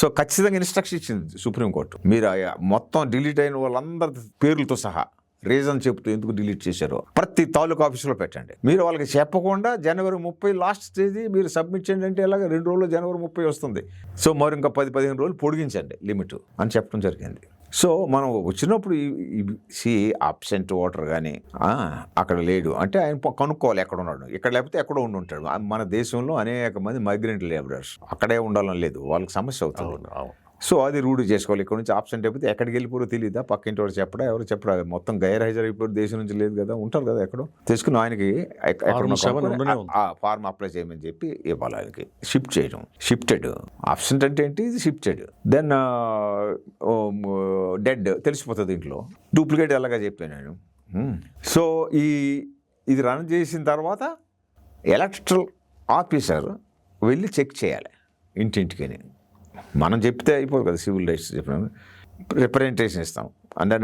సో ఖచ్చితంగా ఇన్స్ట్రక్షన్ ఇచ్చింది సుప్రీంకోర్టు, మీరు మొత్తం డిలీట్ అయిన వాళ్ళందరి పేర్లతో సహా రీజన్ చెప్తూ ఎందుకు డిలీట్ చేశారో ప్రతి తాలూకా ఆఫీసులో పెట్టండి. మీరు వాళ్ళకి చెప్పకుండా January 30 లాస్ట్ తేదీ మీరు సబ్మిట్ చేయండి అంటే ఎలాగ 2 రోజుల్లో January 30 వస్తుంది. సో మరి ఇంకా 10-15 రోజులు పొడిగించండి లిమిట్ అని చెప్పడం జరిగింది. సో మనం వచ్చినప్పుడు ఈ అబ్సెంట్ ఓటర్ కానీ అక్కడ లేడు అంటే ఆయన కనుక్కోవాలి ఎక్కడ ఉన్నాడు. ఇక్కడ లేకపోతే ఎక్కడో ఉంటాడు. మన దేశంలో అనేక మంది మైగ్రెంట్ లేబరర్స్, అక్కడే ఉండాలని లేదు, వాళ్ళకి సమస్య అవుతుంది. సో అది రూఢి చేసుకోవాలి. ఇక్కడ నుంచి ఆబ్సెంట్ అయిపోతే ఎక్కడికి వెళ్ళిపోరో తెలియదా, పక్కింటి వాడు చెప్పడా, ఎవరు చెప్పడా, మొత్తం గైర్ హాజరు అయిపోయి దేశం నుంచి లేదు కదా, ఉంటారు కదా ఎక్కడో, తెలుసుకుని ఆయనకి ఫార్మ్ అప్లై చేయమని చెప్పి ఇవ్వాలి. ఆయనకి షిఫ్ట్ చేయడం, షిఫ్టెడ్. ఆబ్సెంట్ అంటే ఏంటి, ఇది షిఫ్టెడ్. దెన్ డెడ్ తెలిసిపోతుంది ఇంట్లో. డూప్లికేట్ ఎలాగా చెప్పాను నేను. సో ఇది రన్ చేసిన తర్వాత ఎలక్టరల్ ఆఫీసర్ వెళ్ళి చెక్ చేయాలి ఇంటింటికి. మనం చెప్తే అయిపోదు కదా, సివిల్ రైట్స్ చెప్పిన రిప్రజెంటేషన్ ఇస్తాం. అంటే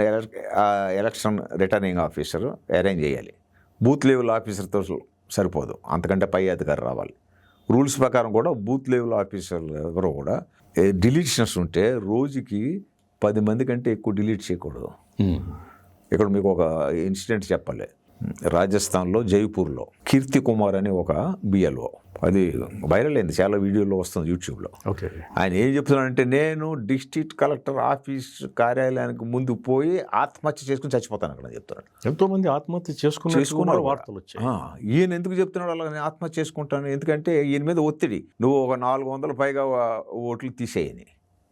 ఎలక్షన్ రిటర్నింగ్ ఆఫీసర్ అరేంజ్ చేయాలి. బూత్ లెవెల్ ఆఫీసర్తో సరిపోదు, అంతకంటే పై అధికారి రావాలి. రూల్స్ ప్రకారం కూడా బూత్ లెవెల్ ఆఫీసర్లు ఎవరో కూడా డిలీషన్స్ ఉంటే రోజుకి 10 మంది కంటే ఎక్కువ డిలీట్ చేయకూడదు. ఇక్కడ మీకు ఒక ఇన్సిడెంట్ చెప్పాలి. రాజస్థాన్లో జైపూర్లో కీర్తి కుమార్ అని ఒక బిఎల్ఓ, అది వైరల్ అయింది, చాలా వీడియోలో వస్తుంది యూట్యూబ్లో. ఓకే. ఆయన ఏం చెప్తున్నాడంటే, నేను డిస్ట్రిక్ట్ కలెక్టర్ ఆఫీస్ కార్యాలయానికి ముందు పోయి ఆత్మహత్య చేసుకుని చచ్చిపోతాను అక్కడ చెప్తున్నాడు. ఎంతోమంది ఆత్మహత్య చేసుకున్నారు వార్తలు వచ్చాయి. ఈయన ఎందుకు చెప్తున్నాడు అలా నేను ఆత్మహత్య చేసుకుంటాను? ఎందుకంటే ఈయన మీద ఒత్తిడి, నువ్వు ఒక 400 పైగా ఓట్లు తీసేయని,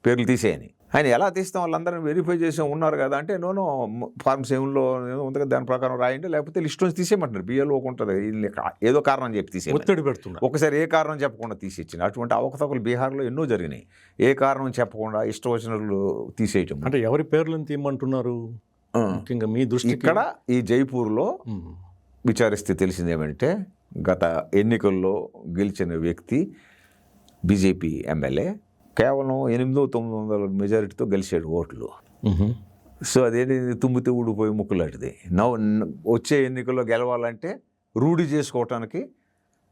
పేర్లు తీసేయని. ఆయన ఎలా తీస్తాం, వాళ్ళందరినీ వెరిఫై చేసి ఉన్నారు కదా అంటే, నోనో ఫార్మ్ 7లో ఉంది కదా, దాని ప్రకారం రాయండి, లేకపోతే లిస్ట్ నుంచి తీసేయమంటున్నారు. బిఎల్ఓ ఉంటుంది, ఏదో కారణం చెప్పి తీసే ఒత్తిడి పెడుతున్నారు. ఒకసారి ఏ కారణం చెప్పకుండా తీసేచ్చింది. అటువంటి అవకతవకలు బీహార్లో ఎన్నో జరిగినాయి. ఏ కారణం చెప్పకుండా ఇష్టం వచ్చినట్లు తీసేయటం. అంటే ఎవరి పేర్లను తీయమంటున్నారు ముఖ్యంగా మీ దృష్టి? ఇక్కడ ఈ జైపూర్లో విచారిస్తే తెలిసింది ఏమంటే, గత ఎన్నికల్లో గెలిచిన వ్యక్తి బీజేపీ ఎమ్మెల్యే కేవలం 800-900 మెజారిటీతో గెలిచాడు ఓట్లు. సో అదేంటి తుమ్మితే ఊడిపోయి ముక్కులాంటిది. వచ్చే ఎన్నికల్లో గెలవాలంటే రూఢి చేసుకోవటానికి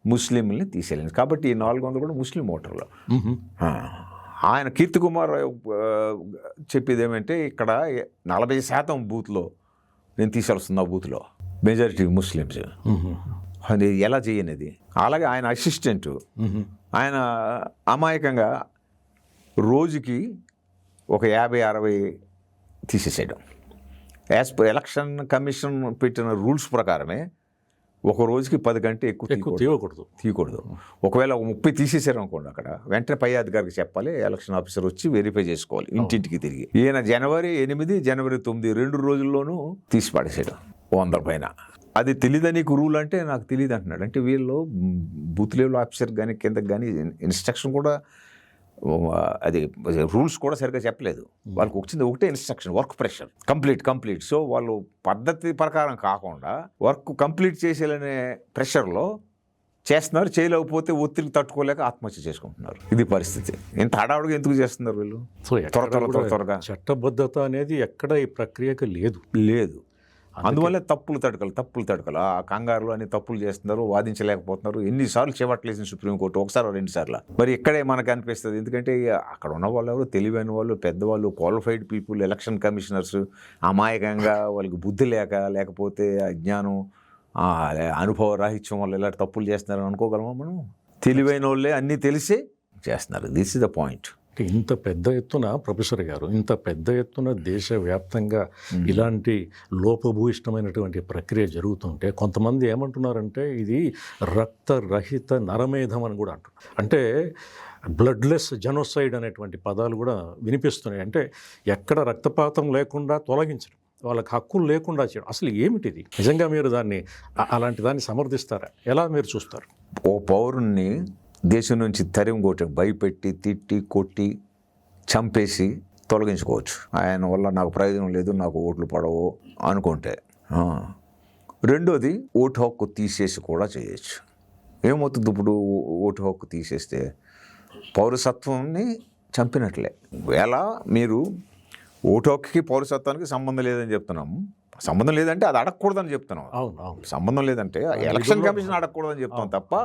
ముస్లింలని తీసేయాలి. కాబట్టి ఈ 400 కూడా ముస్లిం ఓటర్లు. ఆయన కీర్తి కుమార్ చెప్పేది ఏమంటే, ఇక్కడ 40% బూత్లో నేను తీసేయాల్సింది, ఆ బూత్లో మెజారిటీ ముస్లిమ్స్. అది ఎలా చేయనిది. అలాగే ఆయన అసిస్టెంట్, ఆయన అమాయకంగా రోజుకి ఒక 50-60 తీసేసేయడం. యాజ్ పర్ ఎలక్షన్ కమిషన్ పెట్టిన రూల్స్ ప్రకారమే ఒక రోజుకి 10 కంటే ఎక్కువ తీయకూడదు. ఒకవేళ 30 తీసేసారు అనుకోండి, అక్కడ వెంటనే పై అధికారికి చెప్పాలి, ఎలక్షన్ ఆఫీసర్ వచ్చి వెరిఫై చేసుకోవాలి ఇంటింటికి తిరిగి. ఈయన జనవరి 8, జనవరి 9 2 రోజుల్లోనూ తీసి పడేసాడు 100 పైన. అది తెలీదా నీకు రూల్ అంటే, నాకు తెలియదు అంటున్నాడు. అంటే వీళ్ళు బూత్ లెవెల్ ఆఫీసర్ కానీ కిందకి కానీ ఇన్స్ట్రక్షన్ కూడా, అది రూల్స్ కూడా సరిగ్గా చెప్పలేదు. వాళ్ళకి వచ్చింది ఒకటే instruction, work pressure complete. So వాళ్ళు పద్ధతి ప్రకారం కాకుండా వర్క్ కంప్లీట్ చేసేయాలనే ప్రెషర్లో చేస్తున్నారు. చేయలేకపోతే ఒత్తిడి తట్టుకోలేక ఆత్మహత్య చేసుకుంటున్నారు. ఇది పరిస్థితి. ఇంత హడావుడిగా ఎందుకు చేస్తున్నారు వీళ్ళు? త్వరగా చట్టబద్ధత అనేది ఎక్కడ ఈ ప్రక్రియకు లేదు. అందువల్ల తప్పులు తడకలు ఆ కంగారులో అన్ని తప్పులు చేస్తున్నారు, వాదించలేకపోతున్నారు. ఎన్నిసార్లు చేపట్టలేసింది సుప్రీంకోర్టు, ఒకసారి 2 సార్లు. మరి ఇక్కడే మనకు అనిపిస్తుంది, ఎందుకంటే అక్కడ ఉన్న వాళ్ళు ఎవరు తెలివైన వాళ్ళు, పెద్దవాళ్ళు, క్వాలిఫైడ్ పీపుల్, ఎలక్షన్ కమిషనర్స్ అమాయకంగా వాళ్ళకి బుద్ధి లేకపోతే అజ్ఞానం, అనుభవ రాహిత్యం వల్ల ఇలాంటి తప్పులు చేస్తున్నారని అనుకోగలమా మనం? తెలివైన వాళ్ళే అన్నీ తెలిసే చేస్తున్నారు. This is the point. ఇంత పెద్ద ఎత్తున ప్రొఫెసర్ గారు, ఇంత పెద్ద ఎత్తున దేశవ్యాప్తంగా ఇలాంటి లోపభూయిష్టమైనటువంటి ప్రక్రియ జరుగుతుంటే కొంతమంది ఏమంటున్నారంటే ఇది రక్తరహిత నరమేధం అని కూడా అంటున్నారు. అంటే బ్లడ్లెస్ జెనోసైడ్ అనేటువంటి పదాలు కూడా వినిపిస్తున్నాయి. అంటే ఎక్కడ రక్తపాతం లేకుండా తొలగించడం, వాళ్ళకి హక్కులు లేకుండా చేయడం, అసలు ఏమిటిది? నిజంగా మీరు అలాంటి దాన్ని సమర్థిస్తారా? ఎలా మీరు చూస్తారు? ఓ పౌరుణ్ణి దేశం నుంచి తరిమికొట్టి, భయపెట్టి, తిట్టి, కొట్టి, చంపేసి తొలగించుకోవచ్చు. ఆయన వల్ల నాకు ప్రయోజనం లేదు, నాకు ఓట్లు పడవు అనుకుంటే. రెండోది, ఓటు హక్కు తీసేసి కూడా చేయొచ్చు. ఏమవుతుంది ఇప్పుడు? ఓటు హక్కు తీసేస్తే పౌరసత్వాన్ని చంపినట్లే. వేళ మీరు ఓటు హక్కుకి పౌరసత్వానికి సంబంధం లేదని చెప్తున్నాము. సంబంధం లేదంటే అది అడగకూడదని చెప్తున్నాం. సంబంధం లేదంటే ఎలక్షన్ కమిషన్ అడగకూడదని చెప్తాం తప్ప,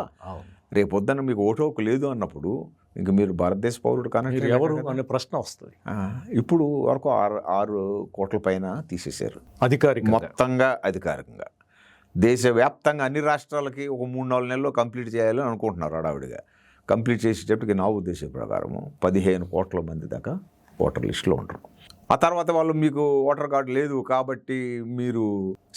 రేపొద్దున మీకు ఓటు హక్కు లేదు అన్నప్పుడు ఇంక మీరు భారతదేశ పౌరుడు కానీ ఎవరు అనే ప్రశ్న వస్తుంది. ఇప్పుడు వరకు 6 కోట్ల పైన తీసేశారు అధికారికంగా. దేశవ్యాప్తంగా అన్ని రాష్ట్రాలకి ఒక 3-4 నెలల్లో కంప్లీట్ చేయాలని అనుకుంటున్నారు హడావిడిగా. కంప్లీట్ చేసేటప్పటికి నా ఉద్దేశం ప్రకారము 15 కోట్ల మంది దాకా ఓటర్ లిస్టులో ఉంటారు. ఆ తర్వాత వాళ్ళు మీకు ఓటర్ కార్డు లేదు కాబట్టి మీరు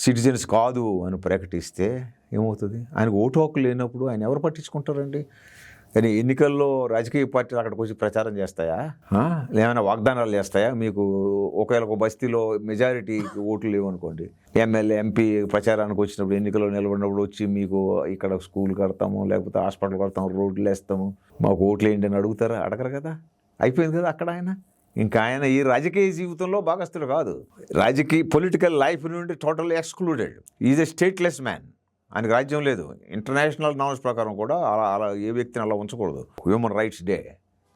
సిటిజన్స్ కాదు అని ప్రకటిస్తే ఏమవుతుంది? ఆయనకు ఓటు హక్కు లేనప్పుడు ఆయన ఎవరు పట్టించుకుంటారండి? కానీ ఎన్నికల్లో రాజకీయ పార్టీలు అక్కడికి వచ్చి ప్రచారం చేస్తాయా? ఏమైనా వాగ్దానాలు చేస్తాయా? మీకు ఒకవేళ ఒక బస్తీలో మెజారిటీ ఓట్లు లేవనుకోండి, ఎమ్మెల్యే ఎంపీ ప్రచారానికి వచ్చినప్పుడు, ఎన్నికల్లో నిలబడినప్పుడు వచ్చి మీకు ఇక్కడ స్కూల్ కడతాము, లేకపోతే హాస్పిటల్ కడతాము, రోడ్లు వేస్తాము, మాకు ఓట్లు ఏంటి అని అడుగుతారా? అడగరు కదా. అయిపోయింది కదా అక్కడ. ఇంకా ఆయన ఈ రాజకీయ జీవితంలో భాగస్థుడు కాదు. పొలిటికల్ లైఫ్ నుండి total excluded. Is a stateless man. ఆయనకు రాజ్యం లేదు. ఇంటర్నేషనల్ నామ్స్ ప్రకారం కూడా అలా ఏ వ్యక్తిని అలా ఉంచకూడదు. Human rights day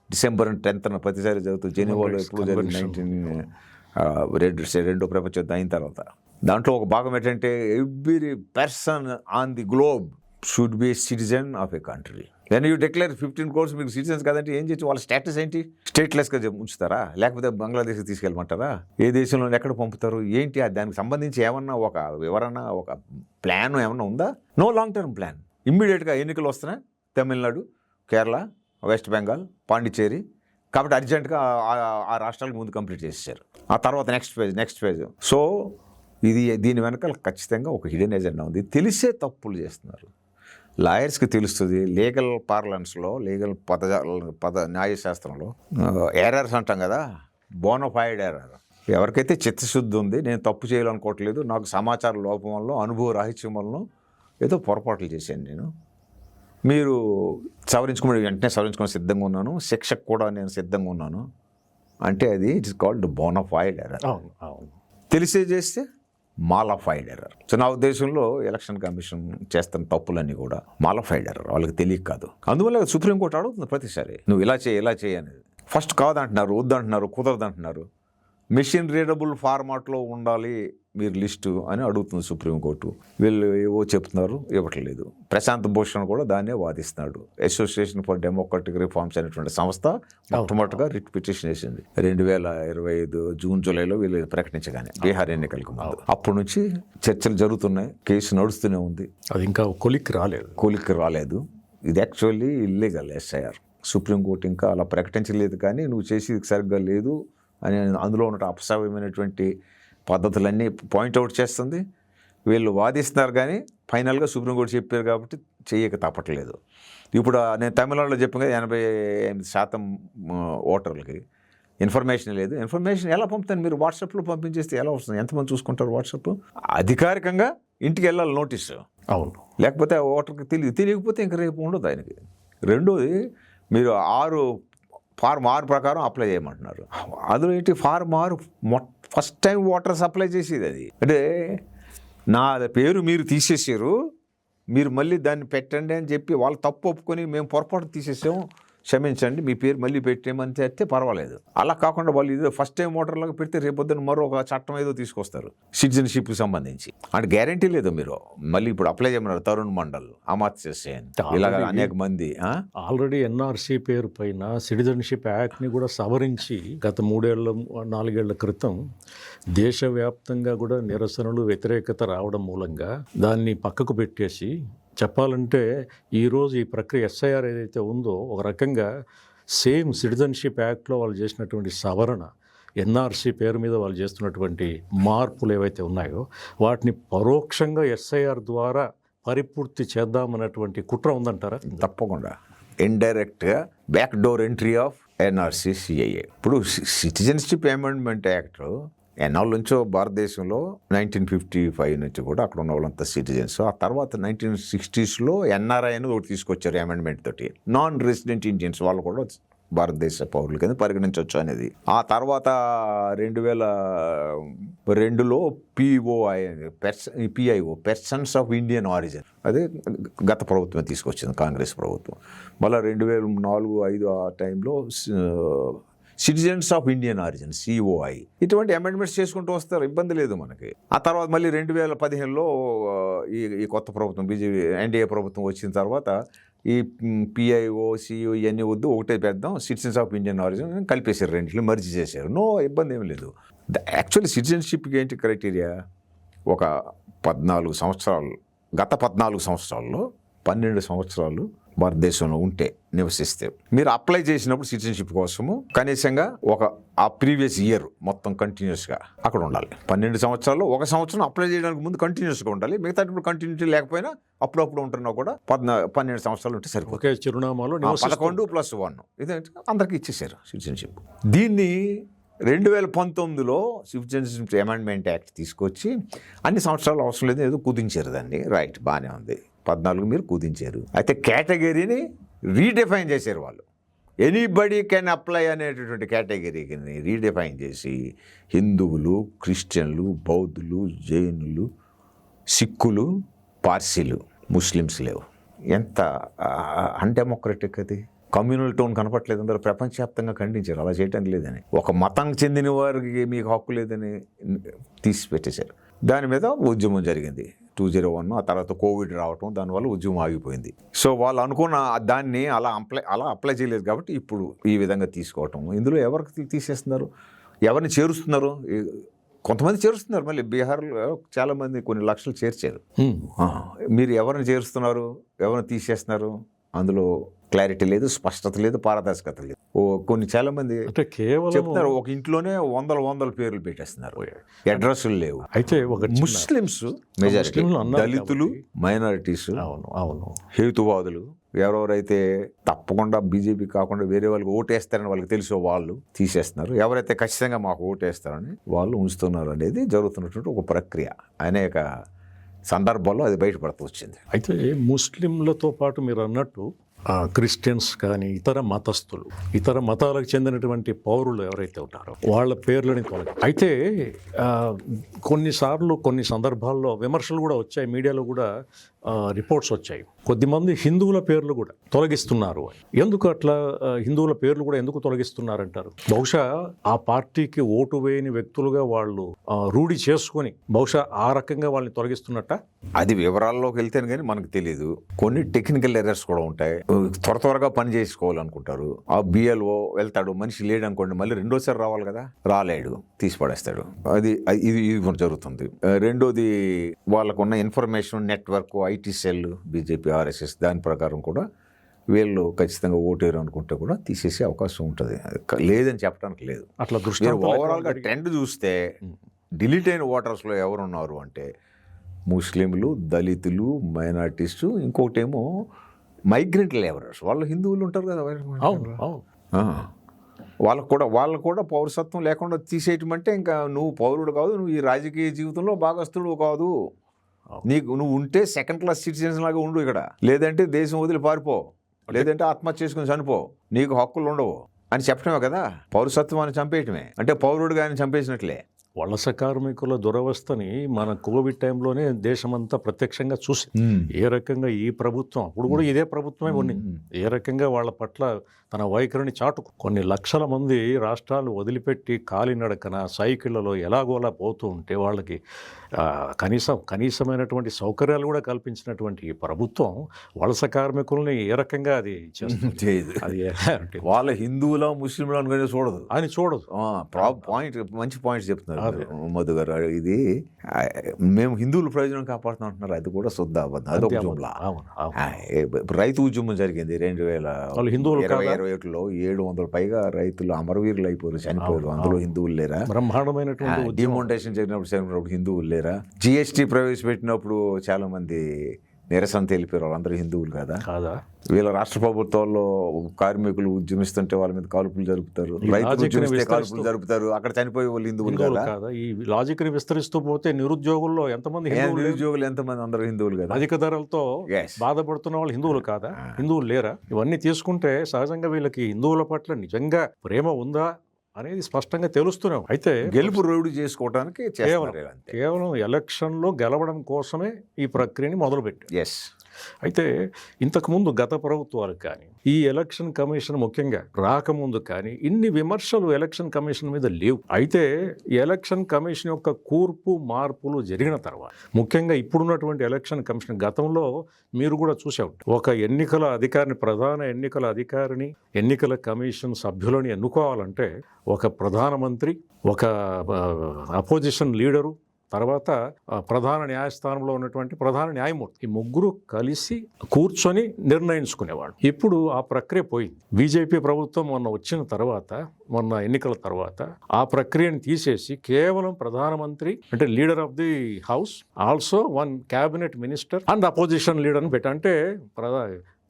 December 10th ప్రతిసారి జరుగుతుంది. జెనీవాలో ఎప్పుడు జరిగింది 2వ ప్రపంచ యుద్ధం అయిన తర్వాత. దాంట్లో ఒక భాగం ఏంటంటే every person on the globe should be citizen of a country. Then you declare 15 crores మీకు సిటిజన్స్ కదంటే ఏం చేయొచ్చు? వాళ్ళ స్టేటస్ ఏంటి? స్టేట్లెస్గా ఉంచుతారా, లేకపోతే బంగ్లాదేశ్కి తీసుకెళ్ళమంటారా? ఏ దేశంలో ఎక్కడ పంపుతారు ఏంటి? దానికి సంబంధించి ఏమన్నా ఒక వివరణ, ఒక ప్లాన్ ఏమన్నా ఉందా? No long term plan. ఇమ్మీడియట్గా ఎన్నికలు వస్తున్నాయి తమిళనాడు, కేరళ, వెస్ట్ బెంగాల్, పాండిచ్చేరి. కాబట్టి అర్జెంటుగా ఆ రాష్ట్రాలకు ముందు కంప్లీట్ చేసేసారు. ఆ తర్వాత నెక్స్ట్ ఫేజ్. సో దీని వెనకాల ఖచ్చితంగా ఒక హిడెన్ ఎజెండా ఉంది. తెలిసే తప్పులు చేస్తున్నారు. లాయర్స్కి తెలుస్తుంది. లీగల్ పార్లెన్స్లో, లీగల్ న్యాయశాస్త్రంలో ఎర్రర్స్ అంటాం కదా, బోనఫైడ్ ఎర్రర్. ఎవరికైతే చిత్తశుద్ధి ఉంది, నేను తప్పు చేయాలనుకోవట్లేదు, నాకు సమాచార లోపం వల్ల, అనుభవ రాహిత్యం వల్ల ఏదో పొరపాట్లు చేశాను నేను, మీరు వెంటనే సవరించుకొని సిద్ధంగా ఉన్నాను, శిక్షకు కూడా నేను సిద్ధంగా ఉన్నాను అంటే అది it is called bona fide error. తెలిసే చేస్తే మాలఫైడ్ ఎర్రర్. సో నా ఉద్దేశంలో ఎలక్షన్ కమిషన్ చేస్తున్న తప్పులన్నీ కూడా మాలఫైడ్ ఎర్రర్, వాళ్ళకి తెలియక కాదు. అందువల్ల సుప్రీంకోర్టు అడుగుతుంది ప్రతిసారి, నువ్వు ఇలా చేయి అనేది. ఫస్ట్ కాదంటున్నారు, వద్దంటున్నారు, కుదరదంటున్నారు. మెషిన్ రీడబుల్ ఫార్మాట్లో ఉండాలి మీరు లిస్టు అని అడుగుతుంది సుప్రీంకోర్టు. వీళ్ళు ఏవో చెప్తున్నారు, ఇవ్వట్లేదు. ప్రశాంత్ భూషణ్ కూడా దాన్నే వాదిస్తున్నాడు. అసోసియేషన్ ఫర్ డెమోక్రటిక్ రిఫార్మ్స్ అనేటువంటి సంస్థ మొట్టమొదటిగా రిట్ పిటిషన్ వేసింది 2025 జూన్ జూలైలో వీళ్ళు ప్రకటించగానే, బీహార్ ఎన్నికలకు ముందు. అప్పటి నుంచి చర్చలు జరుగుతున్నాయి, కేసు నడుస్తూనే ఉంది. అది ఇంకా కొలిక్కి రాలేదు. ఇది యాక్చువల్లీ ఇల్లీగల్ ఎస్ఐఆర్. సుప్రీంకోర్టు ఇంకా అలా ప్రకటించలేదు, కానీ నువ్వు చేసి సరిగ్గా లేదు అని అందులో ఉన్న అపసవ్యమైనటువంటి పద్ధతులన్నీ పాయింట్అవుట్ చేస్తుంది. వీళ్ళు వాదిస్తున్నారు, కానీ ఫైనల్గా సుప్రీంకోర్టు చెప్పారు కాబట్టి చేయక తప్పట్లేదు. ఇప్పుడు నేను తమిళనాడులో చెప్పాను కదా, 88% ఓటర్లకి ఇన్ఫర్మేషన్ లేదు. ఇన్ఫర్మేషన్ ఎలా పంపుతాను? మీరు వాట్సాప్లో పంపించేస్తే ఎలా వస్తుంది? ఎంతమంది చూసుకుంటారు వాట్సాప్? అధికారికంగా ఇంటికి వెళ్ళాలి నోటీసు. అవును. లేకపోతే ఓటర్కి తెలియకపోతే ఇంక రేపు ఉండదు ఆయనకి. రెండోది, మీరు ఫార్మ్ 6 ప్రకారం అప్లై చేయమంటున్నారు. అందులో ఏంటి form 6 first time voters apply చేసేది అది. అంటే నా పేరు మీరు తీసేసారు, మీరు మళ్ళీ దాన్ని పెట్టండి అని చెప్పి వాళ్ళు తప్పు ఒప్పుకొని మేము పొరపాటు తీసేసాము, క్షమించండి మీ పేరు మళ్ళీ పెట్టేమని చెప్తే పర్వాలేదు. అలా కాకుండా వాళ్ళు ఇదో ఫస్ట్ టైం ఓటర్లకు పెడితే రేపొద్దున మరో ఒక చట్టం ఏదో తీసుకొస్తారు సిటిజన్షిప్కి సంబంధించి. అంటే గ్యారంటీ లేదు. మీరు మళ్ళీ ఇప్పుడు అప్లై చేయమన్నారు తరుణ్ మండల్, అమాత్య సేన్, ఇలాగ అనేక మంది. ఆల్రెడీ ఎన్ఆర్సీ పేరు పైన సిటిజన్షిప్ యాక్ట్ని కూడా సవరించి గత 3-4 ఏళ్ల క్రితం దేశవ్యాప్తంగా కూడా నిరసనలు, వ్యతిరేకత రావడం మూలంగా దాన్ని పక్కకు పెట్టేసి, చెప్పాలంటే ఈరోజు ఈ ప్రక్రియ ఎస్ఐఆర్ ఏదైతే ఉందో ఒక రకంగా సేమ్ సిటిజన్షిప్ యాక్ట్లో వాళ్ళు చేసినటువంటి సవరణ, ఎన్ఆర్సీ పేరు మీద వాళ్ళు చేస్తున్నటువంటి మార్పులు ఏవైతే ఉన్నాయో వాటిని పరోక్షంగా ఎస్ఐఆర్ ద్వారా పరిపూర్తి చేద్దామన్నటువంటి కుట్ర ఉందంటారా? తప్పకుండా ఇండైరెక్ట్గా back door entry of NRC CIA. ఇప్పుడు సిటిజన్షిప్ అమెండ్మెంట్ యాక్ట్ ఎన్నాళ్ళ నుంచో భారతదేశంలో 1955 నుంచి కూడా అక్కడ ఉన్న వాళ్ళంతా సిటిజన్స్. ఆ తర్వాత 1960sలో ఎన్ఆర్ఐ అని ఒకటి తీసుకొచ్చారు అమెండ్మెంట్ తోటి. నాన్ రెసిడెంట్ ఇండియన్స్ వాళ్ళు కూడా భారతదేశ పౌరుల కింద పరిగణించవచ్చు అనేది. ఆ తర్వాత 2002లో PIO persons of Indian origin, అదే గత ప్రభుత్వం తీసుకొచ్చింది, కాంగ్రెస్ ప్రభుత్వం. మళ్ళీ 2004-05 ఆ టైంలో citizens of Indian origin, COI. ఇటువంటి అమెండ్మెంట్స్ చేసుకుంటూ వస్తారు, ఇబ్బంది లేదు మనకి. ఆ తర్వాత మళ్ళీ 2015లో ఈ కొత్త ప్రభుత్వం, బీజేపీ ఎన్డీఏ ప్రభుత్వం వచ్చిన తర్వాత ఈ పిఐఓ, సిఓ ఇవన్నీ వద్దు, ఒకటే పెడదాం, సిటిజన్స్ ఆఫ్ ఇండియన్ ఆరిజిన్ కలిపేశారు, రెండింటిని మర్జీ చేశారు. నో ఇబ్బంది ఏం లేదు. యాక్చువల్లీ సిటిజన్షిప్కి ఏంటి క్రైటీరియా? ఒక 14 సంవత్సరాలు, గత 14 సంవత్సరాల్లో 12 సంవత్సరాలు భారతదేశంలో ఉంటే, నివసిస్తే, మీరు అప్లై చేసినప్పుడు సిటిజన్షిప్ కోసము కనీసంగా ఆ ప్రీవియస్ ఇయర్ మొత్తం కంటిన్యూస్గా అక్కడ ఉండాలి. 12 సంవత్సరాల్లో 1 సంవత్సరం అప్లై చేయడానికి ముందు కంటిన్యూస్గా ఉండాలి. మిగతా ఇప్పుడు కంటిన్యూటీ లేకపోయినా అప్పుడప్పుడు ఉంటున్నా కూడా 12 సంవత్సరాలు ఉంటే సరిపోతుంది. చిరునామాలో 11+1 ఇదేంటి అందరికీ ఇచ్చేసారు సిటిజన్షిప్. దీన్ని 2019లో సిటిజన్షిప్ అమెండ్మెంట్ యాక్ట్ తీసుకొచ్చి అన్ని సంవత్సరాలు అవసరం లేదు, ఏదో కుదించారు దాన్ని. రైట్, బాగానే ఉంది. 14 మీరు కుదించారు. అయితే కేటగిరీని రీడిఫైన్ చేశారు వాళ్ళు. ఎనీబడీ కెన్ అప్లై అనేటటువంటి కేటగిరీని రీడిఫైన్ చేసి హిందువులు, క్రిస్టియన్లు, బౌద్ధులు, జైనులు, సిక్కులు, పార్సీలు, ముస్లిమ్స్ లేవు. ఎంత అన్డెమోక్రటిక్ అది! కమ్యూనల్ టోన్ కనపట్లేదు. అందరూ ప్రపంచవ్యాప్తంగా ఖండించారు, అలా చేయటం లేదని. ఒక మతం చెందిన వారికి మీకు హక్కు లేదని తీసి పెట్టేశారు. దాని మీద ఉద్యమం జరిగింది. 2001, ఆ తర్వాత కోవిడ్ రావటం, దానివల్ల ఉద్యమం ఆగిపోయింది. సో వాళ్ళు అనుకున్న దాన్ని అలా అప్లై చేయలేదు కాబట్టి ఇప్పుడు ఈ విధంగా తీసుకోవటం. ఇందులో ఎవరికి తీసేస్తున్నారు, ఎవరిని చేరుస్తున్నారు? కొంతమంది చేరుస్తున్నారు, మళ్ళీ బీహార్లో చాలామంది కొన్ని లక్షలు చేర్చారు. మీరు ఎవరిని చేరుస్తున్నారు, ఎవరిని తీసేస్తున్నారు? అందులో క్లారిటీ లేదు, స్పష్టత లేదు, పారదర్శకత లేదు. కొన్ని చాలా మంది అంటే కేవలం చెప్తున్నారు, ఒక ఇంట్లోనే వందల పేర్లు పెట్టేస్తున్నారు, అడ్రస్లు లేవు. అయితే ఒక ముస్లిమ్స్ మెజారిటీ, దళితులు, మైనారిటీస్, అవును హేతువాదులు, ఎవరెవరైతే తప్పకుండా బీజేపీ కాకుండా వేరే వాళ్ళకి ఓటేస్తారని వాళ్ళకి తెలుసో వాళ్ళు తీసేస్తున్నారు. ఎవరైతే ఖచ్చితంగా మాకు ఓటేస్తారని వాళ్ళు ఉంచుతున్నారు అనేది జరుగుతున్నటువంటి ఒక ప్రక్రియ. అనేక సందర్భాల్లో అది బయటపడుతూ వచ్చింది. అయితే ముస్లింలతో పాటు మీరు అన్నట్టు క్రిస్టియన్స్ కానీ ఇతర మతస్థులు, ఇతర మతాలకు చెందినటువంటి పౌరులు ఎవరైతే ఉంటారో వాళ్ళ పేర్లని తొలగి, అయితే కొన్నిసార్లు కొన్ని సందర్భాల్లో విమర్శలు కూడా వచ్చాయి, మీడియాలో కూడా రిపోర్ట్స్ వచ్చాయి, కొద్దిమంది హిందువుల పేర్లు కూడా తొలగిస్తున్నారు అని. ఎందుకు అట్లా హిందువుల పేర్లు కూడా ఎందుకు తొలగిస్తున్నారంటారు? బహుశా ఆ పార్టీకి ఓటు వేయని వ్యక్తులుగా వాళ్ళు రూఢి చేసుకొని బహుశా ఆ రకంగా వాళ్ళని తొలగిస్తున్నట్ట? అది వివరాల్లోకి వెళ్తేనే కానీ మనకు తెలియదు. కొన్ని టెక్నికల్ ఎర్రర్స్ కూడా ఉంటాయి. త్వరగా పని చేసుకోవాలనుకుంటారు. ఆ బిఎల్ఓ వెళ్తాడు, మనిషి లేడు అనుకోండి, మళ్ళీ రెండోసారి రావాలి కదా, రాలేడు, తీసి పడేస్తాడు. ఇది జరుగుతుంది. రెండోది, వాళ్ళకున్న information network, IT cell, BJP, RSS, దాని ప్రకారం కూడా వీళ్ళు ఖచ్చితంగా ఓటేరు అనుకుంటే కూడా తీసేసే అవకాశం ఉంటుంది. లేదని చెప్పడానికి లేదు. అట్లా దృష్టి ఓవరాల్గా ట్రెండ్ చూస్తే డిలీట్ అయిన ఓటర్స్లో ఎవరున్నారు అంటే ముస్లింలు, దళితులు, మైనారిటీస్, ఇంకోటేమో మైగ్రెంట్ లేబరర్స్. వాళ్ళు హిందువులు ఉంటారు కదా, వాళ్ళకు కూడా పౌరసత్వం లేకుండా తీసేయటం అంటే ఇంకా నువ్వు పౌరుడు కాదు, నువ్వు ఈ రాజకీయ జీవితంలో భాగస్థుడు కాదు, నువ్వు ఉంటే సెకండ్ క్లాస్ సిటిజన్స్ లాగా ఉండు ఇక్కడ, లేదంటే దేశం వదిలి పారిపో, లేదంటే ఆత్మహత్య చేసుకుని చనిపో, నీకు హక్కులు ఉండవు అని చెప్పడమే కదా పౌరసత్వాన్ని చంపేయటమే. అంటే పౌరుడుగా ఆయన చంపేసినట్లే. వలస కార్మికుల దురవస్థని మన కోవిడ్ టైంలోనే దేశమంతా ప్రత్యక్షంగా చూసి, ఏ రకంగా ఈ ప్రభుత్వం, అప్పుడు కూడా ఇదే ప్రభుత్వమే ఉండింది, ఏ రకంగా వాళ్ళ పట్ల తన వైఖరిని చాటుకు కొన్ని లక్షల మంది రాష్ట్రాలు వదిలిపెట్టి కాలినడకన సైకిళ్లలో ఎలాగోలా పోతూ ఉంటే వాళ్ళకి కనీసమైనటువంటి సౌకర్యాలు కూడా కల్పించినటువంటి ఈ ప్రభుత్వం వలస కార్మికుల్ని ఏ రకంగా అది చేస్తుంది? అది వాళ్ళ హిందువుల ముస్లింలు అనుకునే చూడదు అని చూడదు. పాయింట్, మంచి పాయింట్ చెప్తున్నారు మధు గారు. ఇది మేము హిందువుల ప్రయోజనం కాపాడుతున్నాం అంటున్నారు, అది కూడా శుద్ధ అబద్ధం. అదొక జుమ్లా. రైతు ఉద్యమం జరిగింది 2021లో, 700 పైగా రైతులు అమరవీరులు అయిపోయారు, చనిపోయారు. అందులో హిందువులు లేరా? బ్రహ్మాండమైనటువంటి డిమోనిటైజేషన్ జరిగినప్పుడు హిందువులు లేరా? జిఎస్టీ ప్రవేశపెట్టినప్పుడు చాలా మంది నిరసన తెలిపారు, వాళ్ళందరూ హిందువులు కాదా? వీళ్ళ రాష్ట్ర ప్రభుత్వాల్లో కార్మికులు ఉద్యమిస్తుంటే వాళ్ళ మీద కాల్పులు జరుపుతారు, రైతులు ఉద్యమిస్తే కాల్పులు జరుపుతారు, అక్కడ చనిపోయే వాళ్ళు హిందువులు కాదా? ఈ లాజిక్ ని విస్తరిస్తూ పోతే నిరుద్యోగుల్లో ఎంతమంది అందరూ హిందువులు కదా? అధిక ధరలతో బాధపడుతున్న వాళ్ళు హిందువులు కాదా? హిందువులు లేరా? ఇవన్నీ తీసుకుంటే సహజంగా వీళ్ళకి హిందువుల పట్ల నిజంగా ప్రేమ ఉందా అనేది స్పష్టంగా తెలుస్తున్నాం. అయితే గెలుపు రోడ్డు చేసుకోవడానికి కేవలం ఎలక్షన్లో గెలవడం కోసమే ఈ ప్రక్రియని మొదలుపెట్టారు. అయితే ఇంతకుముందు గత ప్రభుత్వాలకు కానీ ఈ ఎలక్షన్ కమిషన్ ముఖ్యంగా రాకముందు కానీ ఇన్ని విమర్శలు ఎలక్షన్ కమిషన్ మీద లేవు. అయితే ఎలక్షన్ కమిషన్ యొక్క కూర్పు మార్పులు జరిగిన తర్వాత, ముఖ్యంగా ఇప్పుడున్నటువంటి ఎలక్షన్ కమిషన్, గతంలో మీరు కూడా చూసే ఉంటారు, ఒక ఎన్నికల అధికారిని, ప్రధాన ఎన్నికల అధికారిని, ఎన్నికల కమిషన్ సభ్యులని ఎన్నుకోవాలంటే ఒక ప్రధానమంత్రి, ఒక అపోజిషన్ లీడరు, తర్వాత ప్రధాన న్యాయస్థానంలో ఉన్నటువంటి ప్రధాన న్యాయమూర్తి, ఈ ముగ్గురు కలిసి కూర్చొని నిర్ణయించుకునేవాడు. ఇప్పుడు ఆ ప్రక్రియ పోయింది. బీజేపీ ప్రభుత్వం మొన్న ఎన్నికల తర్వాత ఆ ప్రక్రియను తీసేసి కేవలం ప్రధానమంత్రి, అంటే leader of the house, also 1 cabinet minister and opposition లీడర్ని పెట్టి, అంటే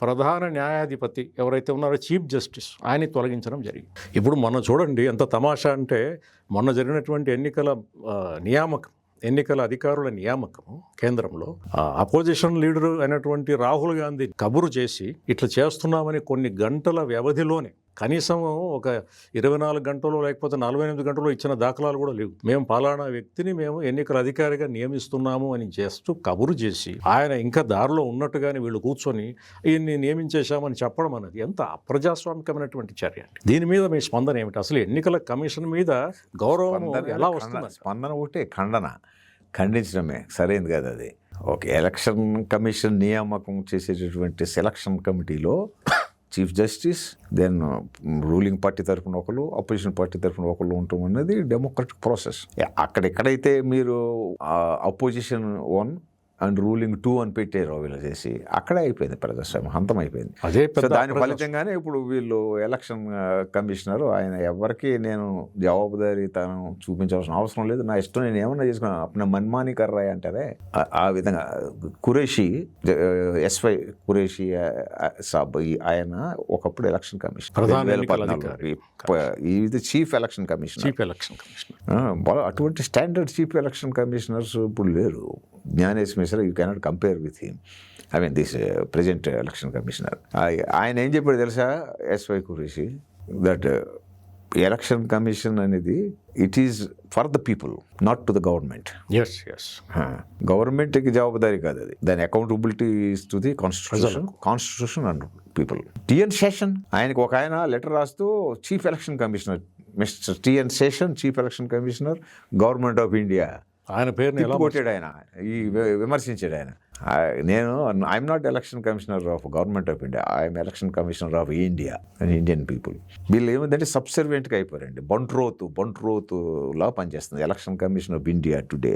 ప్రధాన న్యాయాధిపతి ఎవరైతే ఉన్నారో చీఫ్ జస్టిస్, ఆయన తొలగించడం జరిగింది. ఇప్పుడు మొన్న చూడండి ఎంత తమాషా అంటే, మొన్న జరిగినటువంటి ఎన్నికల అధికారుల నియామకం కేంద్రంలో అపోజిషన్ లీడర్ అయినటువంటి రాహుల్ గాంధీ కబురు చేసి ఇట్లా చేస్తున్నామని కొన్ని గంటల వ్యవధిలోనే, కనీసం ఒక 24 గంటలు లేకపోతే 48 గంటలు ఇచ్చిన దాఖలాలు కూడా లేవు, మేము పలానా వ్యక్తిని మేము ఎన్నికల అధికారిగా నియమిస్తున్నాము అని చేస్తూ కబురు చేసి, ఆయన ఇంకా దారిలో ఉన్నట్టుగానే వీళ్ళు కూర్చొని ఈయన్ని నియమించేశామని చెప్పడం అనేది ఎంత అప్రజాస్వామికమైనటువంటి చర్య అండి. దీని మీద మీ స్పందన ఏమిటి? అసలు ఎన్నికల కమిషన్ మీద గౌరవం ఎలా వస్తుంది? స్పందన ఒకటే, ఖండన. ఖండించడమే సరైనది కాదు అది. ఓకే, ఎలక్షన్ కమిషన్ నియామకం చేసేటటువంటి సెలక్షన్ కమిటీలో chief justice, then ruling party తరఫున ఒకరు, అపోజిషన్ పార్టీ తరఫున ఒకరు ఉండటం అనేది డెమోక్రటిక్ ప్రాసెస్. అక్కడెక్కడైతే మీరు అపోజిషన్ 1 అండ్ రూలింగ్ 2 అని పెట్టారు వీళ్ళు చేసి, అక్కడే అయిపోయింది ప్రజాస్వామ్యం, అంతం అయిపోయింది. అదే సో దాని ఫలితంగానే ఇప్పుడు వీళ్ళు ఎలక్షన్ కమిషనర్ ఆయన ఎవరికి నేను జవాబుదారీతనం చూపించాల్సిన అవసరం లేదు, నా ఇష్టం నేను ఏమన్నా చేసుకున్నాను, అప్పుడు మన్మాని కర్రాయ్ అంటారే ఆ విధంగా. ఖురేషీ, ఎస్వై ఖురేషీ సాబ్ ఆయన ఒకప్పుడు ఎలక్షన్ కమిషనర్, ఇది చీఫ్ ఎలక్షన్ కమిషనర్. అటువంటి స్టాండర్డ్ చీఫ్ ఎలక్షన్ కమిషనర్స్ ఇప్పుడు లేరు. Gyanesh Mishra, you cannot compare with him. I mean this present election commissioner. ఆయన ఏం చెప్పాడు తెలుసా, SY Qureshi, that election commission అనేది it is for the people, not to the government. గవర్నమెంట్కి జవాబుదారీ కాదు అది, దాని accountability is to the constitution and people. TN Seshan ఆయనకు ఒక ఆయన లెటర్ రాస్తూ chief election commissioner, mister TN Seshan, chief election commissioner, government of India, ఆయన పేరుని ఎలా కొట్టాడు ఆయన, విమర్శించాడు ఆయన. నేను I'm not election commissioner of government of India, I'm election commissioner of India and Indian people. వీళ్ళు ఏమిటంటే సబ్సర్వెంట్గా అయిపోయారండి, బంట్రోతులా పనిచేస్తుంది election commission of India today.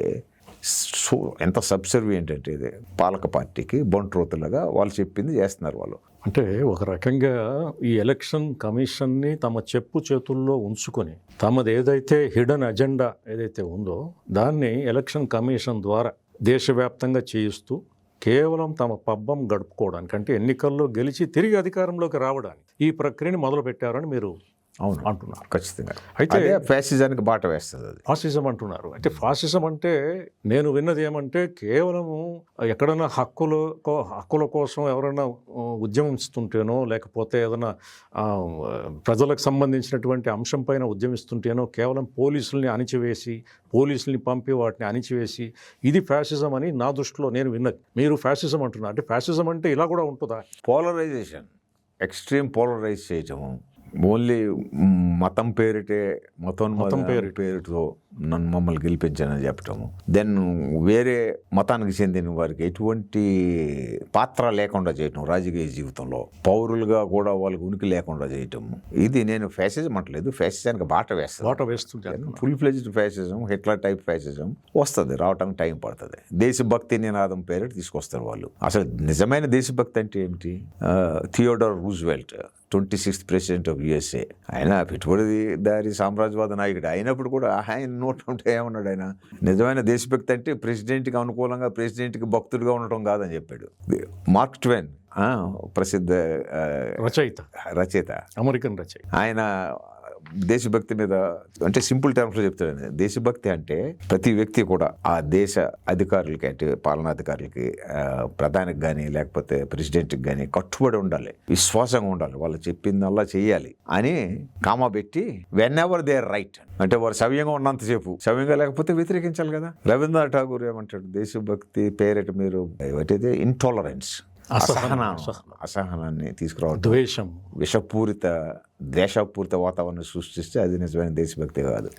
So ఎంత సబ్సర్వియంట్ అంటే ఇది పాలక పార్టీకి, బంట్రోతులుగా వాళ్ళు చెప్పింది చేస్తున్నారు వాళ్ళు. అంటే ఒక రకంగా ఈ ఎలక్షన్ కమిషన్ని తమ చెప్పు చేతుల్లో ఉంచుకొని తమది ఏదైతే హిడెన్ అజెండా ఏదైతే ఉందో దాన్ని ఎలక్షన్ కమిషన్ ద్వారా దేశవ్యాప్తంగా చేయిస్తూ కేవలం తమ పబ్బం గడుపుకోవడానికి, అంటే ఎన్నికల్లో గెలిచి తిరిగి అధికారంలోకి రావడానికి ఈ ప్రక్రియని మొదలుపెట్టారని మీరు అవును అంటున్నారు. ఖచ్చితంగా. అయితే ఫ్యాసిజానికి బాట వేస్తుంది అది. ఫాసిజం అంటున్నారు. అంటే ఫాసిజం అంటే నేను విన్నది ఏమంటే కేవలము ఎక్కడైనా హక్కుల కోసం ఎవరైనా ఉద్యమిస్తుంటేనో, లేకపోతే ఏదైనా ప్రజలకు సంబంధించినటువంటి అంశం పైన ఉద్యమిస్తుంటేనో కేవలం పోలీసుల్ని పంపి వాటిని అణిచివేసి ఇది ఫ్యాసిజం అని నా దృష్టిలో నేను విన్నది. మీరు ఫ్యాసిజం అంటున్నారు. అంటే ఫ్యాసిజం అంటే ఇలా కూడా ఉంటుందా? పోలరైజేషన్, ఎక్స్ట్రీమ్ పోలరైజ్ చేయటము, ఓన్లీ మతం పేరిటే మతం పేరుతో నన్ను మమ్మల్ని గెలిపించానని చెప్పటము, దెన్ వేరే మతానికి చెందిన వారికి ఎటువంటి పాత్ర లేకుండా చేయటం రాజకీయ జీవితంలో, పౌరులుగా కూడా వాళ్ళకి ఉనికి లేకుండా చేయటము, ఇది నేను ఫ్యాసిజం అంటలేదు, ఫ్యాసిజానికి బాట వేస్తుంది. Full fledged fascism, Hitler type fascism వస్తుంది, రావడానికి టైం పడుతుంది. దేశభక్తి నినాదం పేరిట తీసుకొస్తారు వాళ్ళు. అసలు నిజమైన దేశభక్తి అంటే ఏమిటి? Theodore Roosevelt 26th president of USA, ఆయన పెట్టుబడిదారి సామ్రాజ్యవాద నాయకుడు అయినప్పుడు కూడా ఆయన నోట్ ఉంటే ఏమన్నాడు ఆయన, నిజమైన దేశభక్తి అంటే ప్రెసిడెంట్కి అనుకూలంగా, ప్రెసిడెంట్కి భక్తుడిగా ఉండటం కాదని చెప్పాడు. మార్క్ ట్వెన్ ప్రసిద్ధ రచయిత, అమెరికన్ రచయిత, ఆయన దేశభక్తి మీద అంటే సింపుల్ టర్మ్స్లో చెప్తాడు. దేశభక్తి అంటే ప్రతి వ్యక్తి కూడా ఆ దేశ అధికారులకి, అంటే పాలనాధికారులకి, ప్రధానికి కానీ లేకపోతే ప్రెసిడెంట్కి కానీ కట్టుబడి ఉండాలి, విశ్వాసంగా ఉండాలి, వాళ్ళు చెప్పిందల్లా చెయ్యాలి అని కామా పెట్టి whenever they are right, అంటే వారు సవ్యంగా ఉన్నంతసేపు, సవ్యంగా లేకపోతే వ్యతిరేకించాలి కదా. రవీంద్రనాథ్ ఠాగూర్ ఏమంటాడు, దేశభక్తి పేరిట మీరు ఏవైతే ఇంటాలరెన్స్, అసహనాన్ని తీసుకురావడం, ద్వేషం, ద్వేషపూరిత వాతావరణం సృష్టిస్తే అది నిజమైన దేశభక్తి కాదు.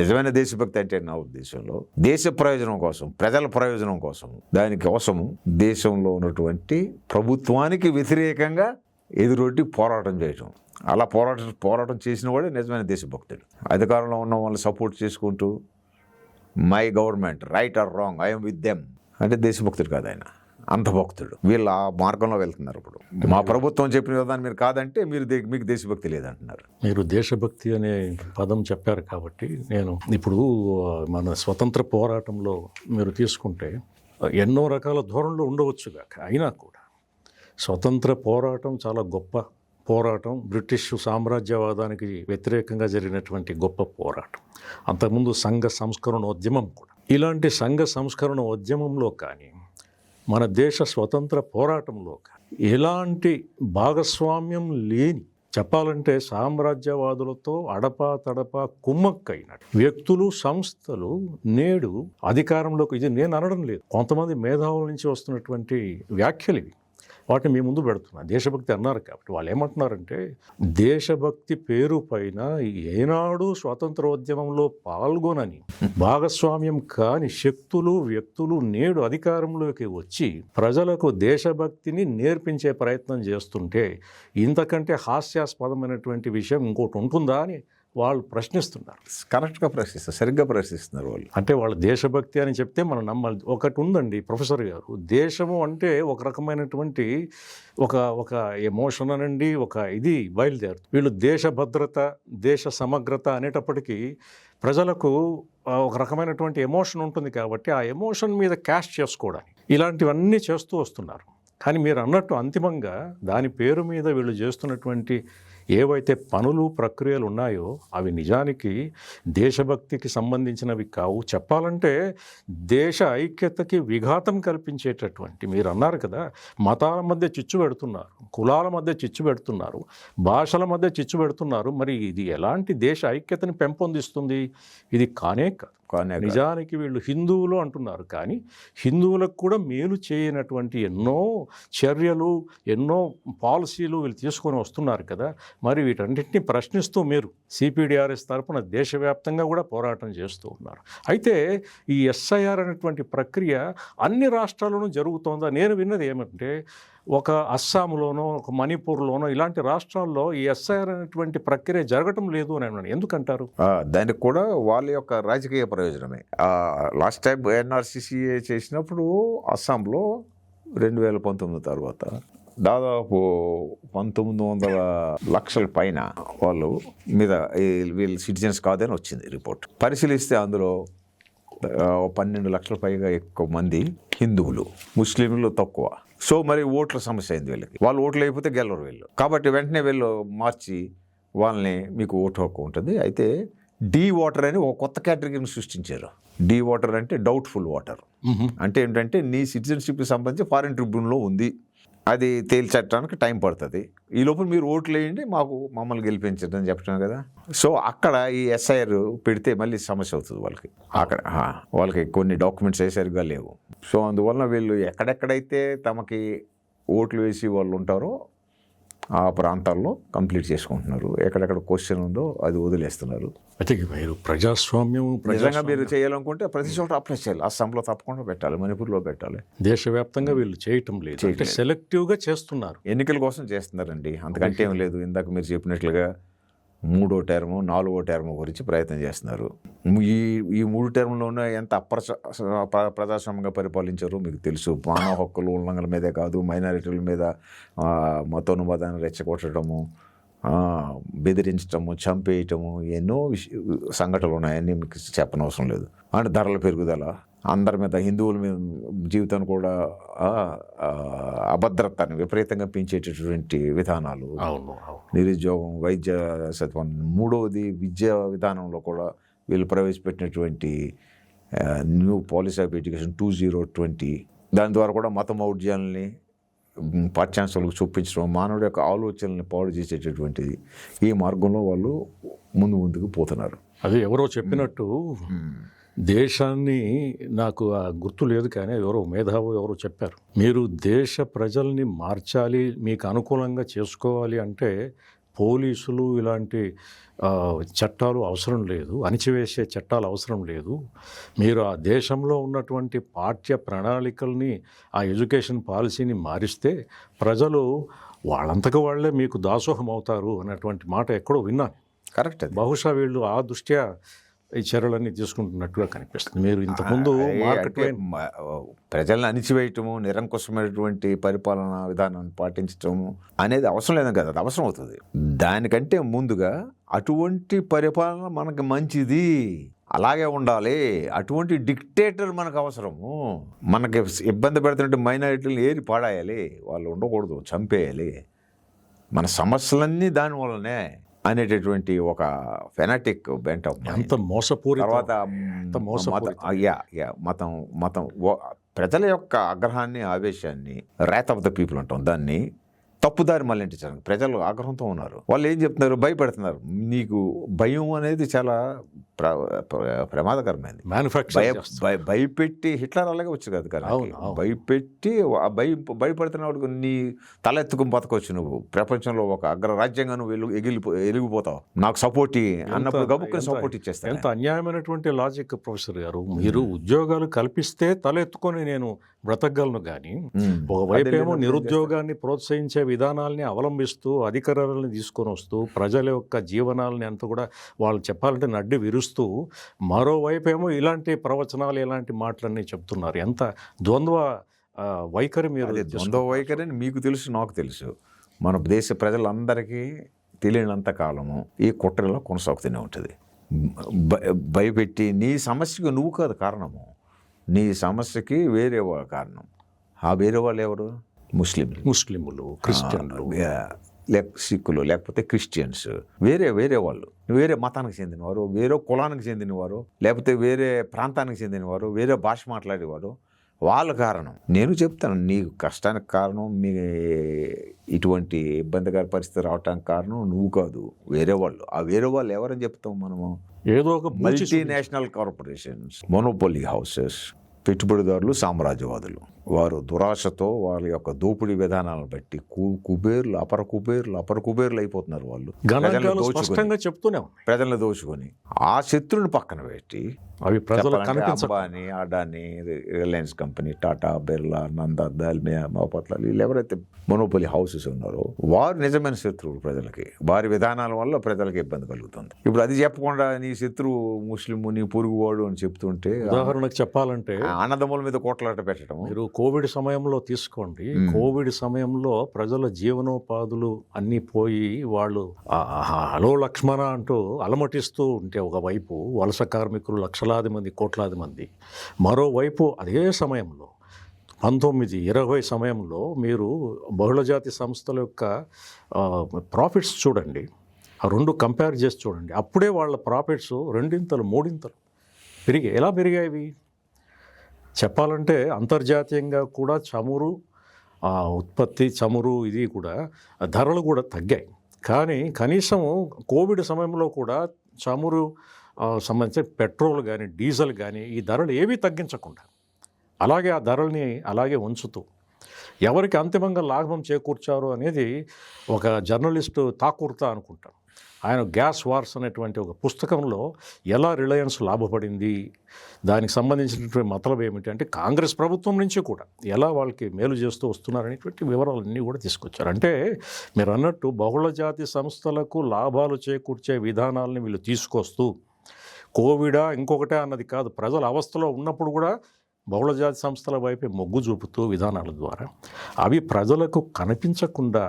నిజమైన దేశభక్తి అంటే నా ఉద్దేశంలో దేశ ప్రయోజనం కోసం, ప్రజల ప్రయోజనం కోసం, దానికోసము దేశంలో ఉన్నటువంటి ప్రభుత్వానికి వ్యతిరేకంగా ఎదురొడ్డి పోరాటం చేయటం. అలా పోరాటం చేసిన వాడే నిజమైన దేశభక్తుడు. అధికారంలో ఉన్న వాళ్ళని సపోర్ట్ చేసుకుంటూ my government right are wrong, I'm with them అంటే దేశభక్తుడు కాదు ఆయన, అంత భక్తుడు. వీళ్ళు ఆ మార్గంలో వెళ్తున్నారు. ఇప్పుడు మా ప్రభుత్వం చెప్పిన విధానం మీరు కాదంటే మీకు దేశభక్తి లేదంటున్నారు. మీరు దేశభక్తి అనే పదం చెప్పారు కాబట్టి నేను ఇప్పుడు మన స్వతంత్ర పోరాటంలో మీరు తీసుకుంటే ఎన్నో రకాల ధోరణులు ఉండవచ్చుగా, అయినా కూడా స్వతంత్ర పోరాటం చాలా గొప్ప పోరాటం. బ్రిటిష్ సామ్రాజ్యవాదానికి వ్యతిరేకంగా జరిగినటువంటి గొప్ప పోరాటం. అంతకుముందు సంఘ సంస్కరణ ఉద్యమం కూడా. ఇలాంటి సంఘ సంస్కరణ ఉద్యమంలో కానీ మన దేశ స్వతంత్ర పోరాటంలో ఎలాంటి భాగస్వామ్యం లేని, చెప్పాలంటే సామ్రాజ్యవాదులతో అడపా కుమ్మక్కైన వ్యక్తులు, సంస్థలు నేడు అధికారంలోకి, ఇది నేను అనడం లేదు, కొంతమంది మేధావుల నుంచి వస్తున్నటువంటి వ్యాఖ్యలు ఇవి, వాటిని మీ ముందు పెడుతున్నా. దేశభక్తి అన్నారు కాబట్టి వాళ్ళు ఏమంటున్నారంటే, దేశభక్తి పేరు పైన ఏనాడు స్వాతంత్రోద్యమంలో పాల్గొనని, భాగస్వామ్యం కాని శక్తులు, వ్యక్తులు నేడు అధికారంలోకి వచ్చి ప్రజలకు దేశభక్తిని నేర్పించే ప్రయత్నం చేస్తుంటే ఇంతకంటే హాస్యాస్పదమైనటువంటి విషయం ఇంకోటి ఉంటుందా అని వాళ్ళు ప్రశ్నిస్తున్నారు. కరెక్ట్గా ప్రశ్నిస్తారు, సరిగ్గా ప్రశ్నిస్తున్నారు వాళ్ళు. అంటే వాళ్ళ దేశభక్తి అని చెప్తే మనం నమ్మాలి. ఒకటి ఉందండి ప్రొఫెసర్ గారు, దేశము అంటే ఒక రకమైనటువంటి ఒక ఎమోషన్ అనండి, ఒక ఇది బయలుదేరు. వీళ్ళు దేశ భద్రత, దేశ సమగ్రత అనేటప్పటికీ ప్రజలకు ఒక రకమైనటువంటి ఎమోషన్ ఉంటుంది కాబట్టి ఆ ఎమోషన్ మీద క్యాష్ చేసుకోవడానికి ఇలాంటివన్నీ చేస్తూ వస్తున్నారు. కానీ మీరు అన్నట్టు అంతిమంగా దాని పేరు మీద వీళ్ళు చేస్తున్నటువంటి ఏవైతే పనులు, ప్రక్రియలు ఉన్నాయో అవి నిజానికి దేశభక్తికి సంబంధించినవి కావు. చెప్పాలంటే దేశ ఐక్యతకి విఘాతం కల్పించేటటువంటి, మీరు అన్నారు కదా, మతాల మధ్య చిచ్చు పెడుతున్నారు, కులాల మధ్య చిచ్చు పెడుతున్నారు, భాషల మధ్య చిచ్చు పెడుతున్నారు. మరి ఇది ఎలాంటి దేశ ఐక్యతని పెంపొందిస్తుంది? ఇది కానే కాదు. నిజానికి వీళ్ళు హిందువులు అంటున్నారు, కానీ హిందువులకు కూడా మేలు చేయనటువంటి ఎన్నో చర్యలు, ఎన్నో పాలసీలు వీళ్ళు తీసుకొని వస్తున్నారు కదా. మరి వీటన్నింటినీ ప్రశ్నిస్తూ మీరు సిపిడిఆర్ఎస్ తరపున దేశవ్యాప్తంగా కూడా పోరాటం చేస్తూ ఉన్నారు. అయితే ఈ ఎస్ఐఆర్ అనేటువంటి ప్రక్రియ అన్ని రాష్ట్రాల్లోనూ జరుగుతోందా? నేను విన్నది ఏమంటే, ఒక అస్సాంలోనో, ఒక మణిపూర్లోనో ఇలాంటి రాష్ట్రాల్లో ఈ ఎస్ఐఆర్ అనేటువంటి ప్రక్రియ జరగటం లేదు అని అన్నాను. ఎందుకంటారు? దానికి కూడా వాళ్ళ యొక్క రాజకీయ ప్రయోజనమే. లాస్ట్ టైం ఎన్ఆర్సీసీఏ చేసినప్పుడు అస్సాంలో 2019 తర్వాత దాదాపు 1900 లక్షల పైన వాళ్ళు మీద వీళ్ళు సిటిజన్స్ కాదని వచ్చింది రిపోర్ట్. పరిశీలిస్తే అందులో 12 లక్షల పైగా ఎక్కువ మంది హిందువులు, ముస్లింలు తక్కువ. సో మరి ఓట్ల సమస్య అయింది వీళ్ళకి. వాళ్ళు ఓట్లు అయిపోతే గెలవరు వీళ్ళు. కాబట్టి వెంటనే వీళ్ళు మార్చి వాళ్ళని మీకు ఓటు హక్కు ఉంటుంది. అయితే డీ ఓటర్ అని ఒక కొత్త కేటగిరీని సృష్టించారు. డీ ఓటర్ అంటే డౌట్ఫుల్ ఓటర్. అంటే ఏంటంటే నీ సిటిజన్షిప్కి సంబంధించి ఫారిన్ ట్రిబ్యునల్లో ఉంది, అది తేల్చడానికి టైం పడుతుంది, ఈ లోపల మీరు ఓట్లు వేయండి, మమ్మల్ని గెలిపించండి అని చెప్పడం కదా. సో అక్కడ ఈ ఎస్ఐఆర్ పెడితే మళ్ళీ సమస్య అవుతుంది వాళ్ళకి. అక్కడ వాళ్ళకి కొన్ని డాక్యుమెంట్స్ సరిగ్గా లేవు. సో అందువలన వీళ్ళు ఎక్కడెక్కడైతే తమకి ఓట్లు వేసి వాళ్ళు ఉంటారో ఆ ప్రాంతాల్లో కంప్లీట్ చేసుకుంటున్నారు. ఎక్కడెక్కడ క్వశ్చన్ ఉందో అది వదిలేస్తున్నారు. అయితే మీరు ప్రజాస్వామ్యం నిజంగా మీరు చేయాలనుకుంటే ప్రతి చోట అప్లై చేయాలి. అస్సాంలో తప్పకుండా పెట్టాలి, మణిపూర్లో పెట్టాలి. దేశవ్యాప్తంగా వీళ్ళు చేయటం లేదు, అంటే సెలెక్టివ్గా చేస్తున్నారు. ఎన్నికల కోసం చేస్తున్నారండి, అంతకంటే ఏం లేదు. ఇందాక మీరు చెప్పినట్లుగా 3వ టర్ము 4వ టర్ము గురించి ప్రయత్నం చేస్తున్నారు. ఈ 3 టర్ములోనే ఎంత ప్రజాస్వామ్యంగా పరిపాలించారో మీకు తెలుసు. మానవ హక్కులు ఉల్లంఘనల మీదే కాదు, మైనారిటీల మీద మతోన్మాదాన్ని రెచ్చగొట్టడము, బెదిరించడము, చంపేయటము, ఎన్నో సంఘటనలు ఉన్నాయని మీకు చెప్పనవసరం లేదు. అంటే ధరల పెరుగుదల, అందరి మీద, హిందువుల మీద జీవితాన్ని కూడా అభద్రతని విపరీతంగా పెంచేటటువంటి విధానాలు, నిరుద్యోగం, వైద్య సత్వం. 3వది విద్యా విధానంలో కూడా వీళ్ళు ప్రవేశపెట్టినటువంటి న్యూ పాలసీ ఆఫ్ ఎడ్యుకేషన్ 2020, దాని ద్వారా కూడా మత మౌఢ్యాలని పాఠ్యాంశాలకు చూపించడం, మానవుడి యొక్క ఆలోచనల్ని పాడు చేసేటటువంటిది. ఈ మార్గంలో వాళ్ళు ముందుకు పోతున్నారు. అది ఎవరో చెప్పినట్టు దేశాన్ని, నాకు గుర్తు లేదు కానీ ఎవరో మేధావి ఎవరో చెప్పారు, మీరు దేశ ప్రజల్ని మార్చాలి, మీకు అనుకూలంగా చేసుకోవాలి అంటే పోలీసులు ఇలాంటి చట్టాలు అవసరం లేదు, అణిచివేసే చట్టాలు అవసరం లేదు. మీరు ఆ దేశంలో ఉన్నటువంటి పాఠ్య ప్రణాళికల్ని, ఆ ఎడ్యుకేషన్ పాలసీని మారిస్తే ప్రజలు వాళ్ళంతకు వాళ్ళే మీకు దాసోహం అవుతారు అన్నటువంటి మాట ఎక్కడో విన్నాను. కరెక్ట్. బహుశా వీళ్ళు ఆ దృష్ట్యా ఈ చర్యలన్నీ తీసుకుంటున్నట్టుగా కనిపిస్తుంది. మీరు ఇంతకుముందు ప్రజలను అణిచివేయటము, నిరంకుశమైనటువంటి పరిపాలన విధానాన్ని పాటించటము అనేది అవసరం లేదని కదా, అది అవసరం అవుతుంది. దానికంటే ముందుగా అటువంటి పరిపాలన మనకు మంచిది, అలాగే ఉండాలి, అటువంటి డిక్టేటర్ మనకు అవసరము, మనకి ఇబ్బంది పెడుతున్నట్టు మైనారిటీలను ఏరి పాడాయాలి, వాళ్ళు ఉండకూడదు, చంపేయాలి, మన సమస్యలన్నీ దానివల్లనే అనేటటువంటి ఒక ఫెనాటిక్ బెంట్ ఆఫ్ అంత మోసపూరిత. తర్వాత మతం ప్రజల యొక్క ఆగ్రహాన్ని, ఆవేశాన్ని, రేత్ ఆఫ్ ద పీపుల్ అంటాం దాన్ని, తప్పుదారి మళ్ళించడానికి ప్రజలు ఆగ్రహంతో ఉన్నారు. వాళ్ళు ఏం చెప్తున్నారు, భయపెడుతున్నారు. నీకు భయం అనేది చాలా ప్రమాదకరమైనది. భయపెట్టి హిట్లర్ అలాగే వచ్చు కదా కానీ భయపెట్టి భయపడుతున్నవాడు నీ తల ఎత్తుకుని బతకొచ్చు. నువ్వు ప్రపంచంలో ఒక అగ్రరాజ్యంగా నువ్వు ఎలిగిపోతావు, నాకు సపోర్ట్ అన్నప్పుడు గబుక్కుని సపోర్ట్ ఇచ్చేస్తాను. ఎంత అన్యాయమైనటువంటి లాజిక్ ప్రొఫెసర్ గారు. మీరు ఉద్యోగాలు కల్పిస్తే తల ఎత్తుకొని నేను బ్రతకగలను కానీ ఒకవైపు ఏమో నిరుద్యోగాన్ని ప్రోత్సహించే విధానాల్ని అవలంబిస్తూ అధికారాలను తీసుకొని వస్తూ ప్రజల యొక్క జీవనాలని అంతా కూడా వాళ్ళు చెప్పాలంటే నడ్డి విరుస్తూ, మరోవైపు ఏమో ఇలాంటి ప్రవచనాలు ఇలాంటి మాటలన్నీ చెప్తున్నారు. ఎంత ద్వంద్వ వైఖరి మీరు. ద్వంద్వ వైఖరి అని మీకు తెలుసు, నాకు తెలుసు. మన దేశ ప్రజలందరికీ తెలియనంత కాలము ఈ కుట్రలో కొనసాగుతూనే ఉంటుంది. భయపెట్టి నీ సమస్యకు నువ్వు కాదు కారణము, నీ సమస్యకి వేరే వాళ్ళ కారణం. ఆ వేరే వాళ్ళు ఎవరు? ముస్లింలు, క్రిస్టియన్లు, సిక్కులు, లేకపోతే క్రిస్టియన్స్, వేరే వాళ్ళు, వేరే మతానికి చెందినవారు, వేరే కులానికి చెందినవారు, లేకపోతే వేరే ప్రాంతానికి చెందినవారు, వేరే భాష మాట్లాడేవారు, వాళ్ళ కారణం. నేను చెప్తాను, నీకు కష్టానికి కారణం, మీ ఇటువంటి ఇబ్బందికర పరిస్థితి రావటానికి కారణం నువ్వు కాదు, వేరే వాళ్ళు. ఆ వేరే వాళ్ళు ఎవరని చెప్తాం మనము? ఏదో ఒక మల్టీనేషనల్ కార్పొరేషన్స్, మొనోపోలీ హౌసెస్, పెట్టుబడిదారులు, సామ్రాజ్యవాదులు. వారు దురాశతో వాళ్ళ యొక్క దోపిడీ విధానాలను బట్టి అపర కుబేర్లు అయిపోతున్నారు. వాళ్ళు ప్రజలను దోచుకొని ఆ శత్రుని పక్కన పెట్టి అవి ప్రజలు అంబానీ, అడానీ, రిలయన్స్ కంపెనీ, టాటా, బిర్లా, నందా, దాల్మియా, మోపత్లాలు, వీళ్ళు ఎవరైతే మొనోపోలీ హౌసెస్ ఉన్నారో వారు నిజమైన శత్రువులు ప్రజలకి. వారి విధానాల వల్ల ప్రజలకి ఇబ్బంది కలుగుతుంది. ఇప్పుడు అది చెప్పకుండా నీ శత్రువు ముస్లిం, నీ పొరుగువాడు అని చెప్తుంటే, ఉదాహరణకు చెప్పాలంటే అన్నదమ్ముల మీద కోట్లాట పెట్టడం. మీరు కోవిడ్ సమయంలో తీసుకోండి. కోవిడ్ సమయంలో ప్రజల జీవనోపాధులు అన్నీ పోయి వాళ్ళు హలో లక్ష్మణ అంటూ అలమటిస్తూ ఉంటే ఒకవైపు వలస కార్మికులు లక్షలాది మంది, కోట్లాది మంది, మరోవైపు అదే సమయంలో 1920 సమయంలో మీరు బహుళజాతి సంస్థల యొక్క ప్రాఫిట్స్ చూడండి, ఆ రెండు కంపేర్ చేసి చూడండి. అప్పుడే వాళ్ళ ప్రాఫిట్స్ 2 3 పెరిగాయి. ఎలా పెరిగాయి? చెప్పాలంటే అంతర్జాతీయంగా కూడా చమురు ఉత్పత్తి, చమురు ఇది కూడా ధరలు కూడా తగ్గాయి. కానీ కనీసం కోవిడ్ సమయంలో కూడా చమురు సంబంధించిన పెట్రోల్ కానీ, డీజిల్ కానీ ఈ ధరలు ఏవీ తగ్గించకుండా అలాగే ఆ ధరల్ని అలాగే ఉంచుతూ ఎవరికి అంతిమంగా లాభం చేకూర్చారు అనేది ఒక జర్నలిస్టు తాకూర్తా అనుకుంటాను. ఆయన గ్యాస్ వార్స్ అనేటువంటి ఒక పుస్తకంలో ఎలా రిలయన్స్ లాభపడింది, దానికి సంబంధించినటువంటి మతలబు ఏమిటి అంటే కాంగ్రెస్ ప్రభుత్వం నుంచి కూడా ఎలా వాళ్ళకి మేలు చేస్తూ వస్తున్నారనేటువంటి వివరాలన్నీ కూడా తీసుకొచ్చారు. అంటే మీరు అన్నట్టు బహుళజాతి సంస్థలకు లాభాలు చేకూర్చే విధానాలని వీళ్ళు తీసుకొస్తూ కోవిడా ఇంకొకటే అన్నది కాదు, ప్రజల అవస్థలో ఉన్నప్పుడు కూడా బహుళజాతి సంస్థల వైపే మొగ్గు చూపుతూ విధానాల ద్వారా అవి ప్రజలకు కనిపించకుండా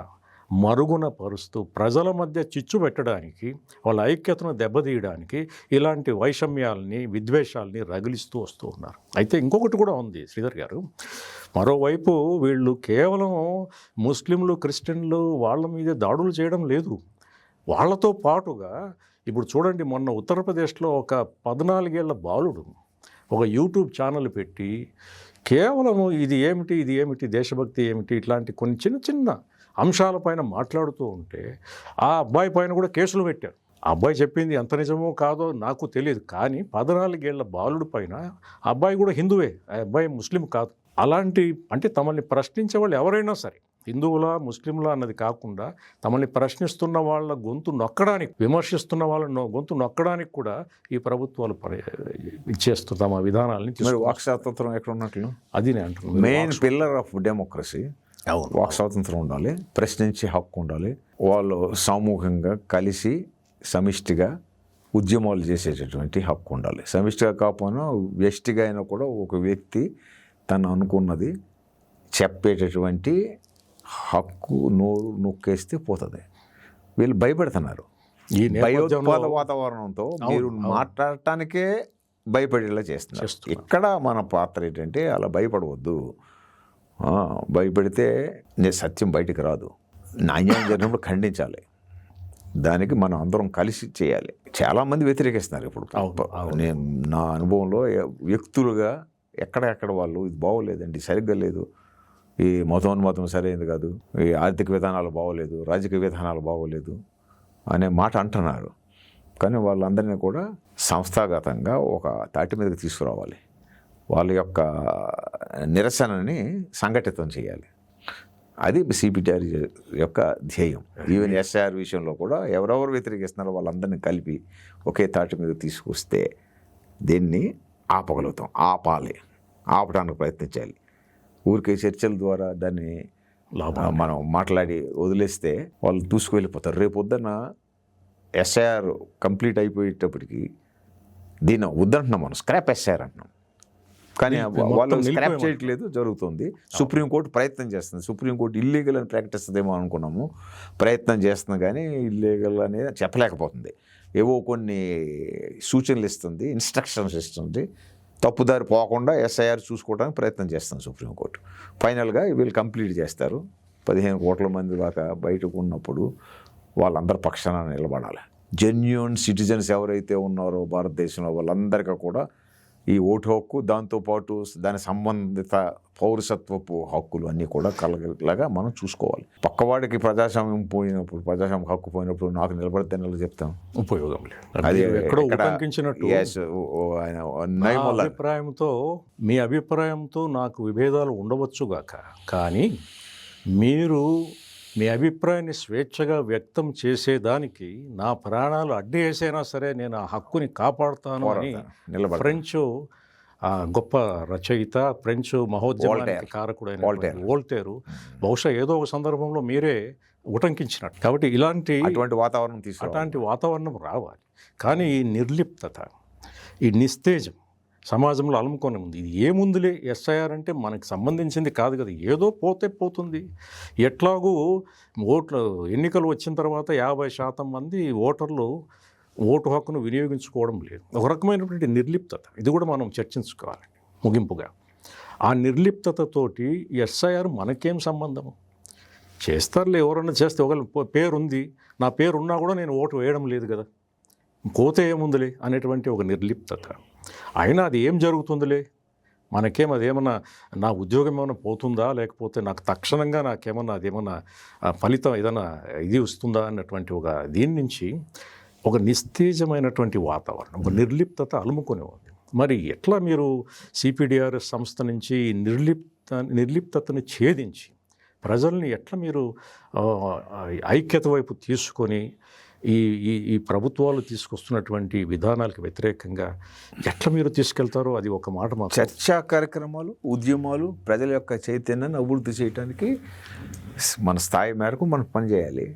మరుగున పరుస్తూ ప్రజల మధ్య చిచ్చు పెట్టడానికి, వాళ్ళ ఐక్యతను దెబ్బతీయడానికి ఇలాంటి వైషమ్యాలని, విద్వేషాలని రగిలిస్తూ వస్తూ ఉన్నారు. అయితే ఇంకొకటి కూడా ఉంది శ్రీధర్ గారు. మరోవైపు వీళ్ళు కేవలం ముస్లింలు, క్రిస్టియన్లు వాళ్ళ మీద దాడులు చేయడం లేదు. వాళ్ళతో పాటుగా ఇప్పుడు చూడండి, మొన్న ఉత్తరప్రదేశ్లో ఒక 14 ఏళ్ల బాలుడు ఒక యూట్యూబ్ ఛానల్ పెట్టి కేవలం ఇది ఏమిటి దేశభక్తి ఏమిటి ఇట్లాంటి కొన్ని చిన్న చిన్న అంశాలపైన మాట్లాడుతూ ఉంటే ఆ అబ్బాయి పైన కూడా కేసులు పెట్టారు. ఆ అబ్బాయి చెప్పింది ఎంత నిజమో కాదో నాకు తెలియదు, కానీ 14 ఏళ్ల బాలుడి పైన ఆ అబ్బాయి కూడా హిందువే, ఆ అబ్బాయి ముస్లిం కాదు. అలాంటి అంటే తమల్ని ప్రశ్నించే వాళ్ళు ఎవరైనా సరే, హిందువులా ముస్లింలా అన్నది కాకుండా తమల్ని ప్రశ్నిస్తున్న వాళ్ళ గొంతు నొక్కడానికి, విమర్శిస్తున్న వాళ్ళ గొంతు నొక్కడానికి కూడా ఈ ప్రభుత్వాలు ఇచ్చేస్తూ తమ విధానాలని వాక్ స్వాతంత్రం ఎక్కడ ఉన్నట్లు అది నేను అంటున్నాను. Main pillar of democracy walk స్వాతంత్రం ఉండాలి, ప్రశ్నించే హక్కు ఉండాలి. వాళ్ళు సామూహికంగా కలిసి సమిష్టిగా ఉద్యమాలు చేసేటటువంటి హక్కు ఉండాలి. సమిష్టిగా కాకపోయినా వ్యష్టిగా అయినా కూడా ఒక వ్యక్తి తను అనుకున్నది చెప్పేటటువంటి హక్కు నోరు నొక్కేస్తే పోతుంది. వీళ్ళు భయపెడుతున్నారు. ఈ భయోత్పాద వాతావరణంతో మీరు మాట్లాడటానికే భయపడేలా చేస్తున్నారు. ఇక్కడ మన పాత్ర ఏంటంటే అలా భయపడవద్దు. భయపెడితే సత్యం బయటికి రాదు. అన్యాయం జరిగినప్పుడు ఖండించాలి. దానికి మనం అందరం కలిసి చేయాలి. చాలామంది వ్యతిరేకిస్తున్నారు ఇప్పుడు. నేను నా అనుభవంలో వ్యక్తులుగా ఎక్కడెక్కడ వాళ్ళు ఇది బాగోలేదండి, సరిగ్గా లేదు, ఈ మతోన్మతం సరైనది కాదు, ఈ ఆర్థిక విధానాలు బాగోలేదు, రాజకీయ విధానాలు బాగోలేదు అనే మాట అంటున్నారు. కానీ వాళ్ళందరినీ కూడా సంస్థాగతంగా ఒక తాటి మీదకి తీసుకురావాలి, వాళ్ళ యొక్క నిరసనని సంఘటితం చేయాలి. అది సిపిటిఆర్ యొక్క ధ్యేయం. ఈవెన్ ఎస్ఐఆర్ విషయంలో కూడా ఎవరెవరు వ్యతిరేకిస్తున్నారో వాళ్ళందరినీ కలిపి ఒకే తాటి మీద తీసుకొస్తే దీన్ని ఆపగలుగుతాం. ఆపడానికి ప్రయత్నించాలి. ఊరికే చర్చల ద్వారా దాన్ని మనం మాట్లాడి వదిలేస్తే వాళ్ళు దూసుకువెళ్ళిపోతారు. రేపొద్దున ఎస్ఐఆర్ కంప్లీట్ అయిపోయేటప్పటికి దీన్ని వద్దంటున్నాం, మనం స్క్రాప్ ఎస్ఐఆర్ అంటున్నాం. కానీ వాళ్ళు స్క్రాప్ చేయట్లేదు, జరుగుతుంది. సుప్రీంకోర్టు ప్రయత్నం చేస్తుంది. సుప్రీంకోర్టు ఇల్లీగల్ అని ప్రకటిస్తుందేమో అనుకున్నాము, ప్రయత్నం చేస్తుంది కానీ ఇల్లీగల్ అనేది చెప్పలేకపోతుంది. ఏవో కొన్ని సూచనలు ఇస్తుంది, ఇన్స్ట్రక్షన్స్ ఇస్తుంది. తప్పుదారి పోకుండా ఎస్ఐఆర్ చూసుకోవడానికి ప్రయత్నం చేస్తుంది సుప్రీంకోర్టు. ఫైనల్గా వీళ్ళు కంప్లీట్ చేస్తారు. 15 కోట్ల మంది దాకా బయటకు ఉన్నప్పుడు వాళ్ళందరి పక్షాన నిలబడాలి. జెన్యూన్ సిటిజన్స్ ఎవరైతే ఉన్నారో భారతదేశంలో వాళ్ళందరికీ కూడా ఈ ఓటు హక్కు, దాంతోపాటు దాని సంబంధిత పౌరసత్వపు హక్కులు అన్నీ కూడా కలగలాగా మనం చూసుకోవాలి. పక్కవాడికి ప్రజాస్వామ్యం పోయినప్పుడు, ప్రజాస్వామ్య హక్కు పోయినప్పుడు నాకు నిలబడితే చెప్తాం, ఉపయోగం లేదు. అది ఎక్కడో ఉటంకించినట్టు. మీ అభిప్రాయంతో నాకు విభేదాలు ఉండవచ్చుగాక, కానీ మీరు మీ అభిప్రాయాన్ని స్వేచ్ఛగా వ్యక్తం చేసేదానికి నా ప్రాణాలు అడ్డు వేసైనా సరే నేను ఆ హక్కుని కాపాడుతాను అని ఫ్రెంచ్ గొప్ప రచయిత, ఫ్రెంచ్ మహోద్యమానికి కారకుడైన వోల్టేరు బహుశా ఏదో ఒక సందర్భంలో మీరే ఉటంకించినట్టు. కాబట్టి అటువంటి వాతావరణం రావాలి. కానీ ఈ నిర్లిప్తత, ఈ నిస్తేజం సమాజంలో అలుముకొని ఉంది. ఇది ఏముందిలే, ఎస్ఐఆర్ అంటే మనకు సంబంధించింది కాదు కదా, ఏదో పోతే పోతుంది. ఎట్లాగూ ఎన్నికలు వచ్చిన తర్వాత 50% మంది ఓటర్లు ఓటు హక్కును వినియోగించుకోవడం లేదు. ఒక రకమైనటువంటి నిర్లిప్తత, ఇది కూడా మనం చర్చించుకోవాలి ముగింపుగా. ఆ నిర్లిప్తతతోటి ఎస్ఐఆర్ మనకేం సంబంధము? చేస్తారులే, ఎవరన్నా చేస్తే, ఒకవేళ పేరుంది, నా పేరు ఉన్నా కూడా నేను ఓటు వేయడం లేదు కదా, పోతే ఏముందిలే అనేటువంటి ఒక నిర్లిప్తత. అయినా అది ఏం జరుగుతుందిలే, అదేమన్నా నా ఉద్యోగం ఏమైనా పోతుందా, లేకపోతే నాకు తక్షణంగా నాకేమన్నా అదేమన్నా ఫలితం ఏదైనా ఇది వస్తుందా అన్నటువంటి ఒక దీని నుంచి ఒక నిస్తేజమైనటువంటి వాతావరణం, ఒక నిర్లిప్తత అలుముకొని ఉంది. మరి ఎట్లా మీరు సిపిడిఆర్ సంస్థ నుంచి నిర్లిప్తతని ఛేదించి ప్రజల్ని ఎట్లా మీరు ఐక్యత వైపు తీసుకొని ఈ ప్రభుత్వాలు తీసుకొస్తున్నటువంటి విధానాలకు వ్యతిరేకంగా ఎట్లా మీరు తీసుకెళ్తారో అది ఒక మాట. చర్చా కార్యక్రమాలు, ఉద్యమాలు, ప్రజల యొక్క చైతన్యాన్ని అభివృద్ధి చేయడానికి మన స్థాయి మేరకు మనం పనిచేయాలి.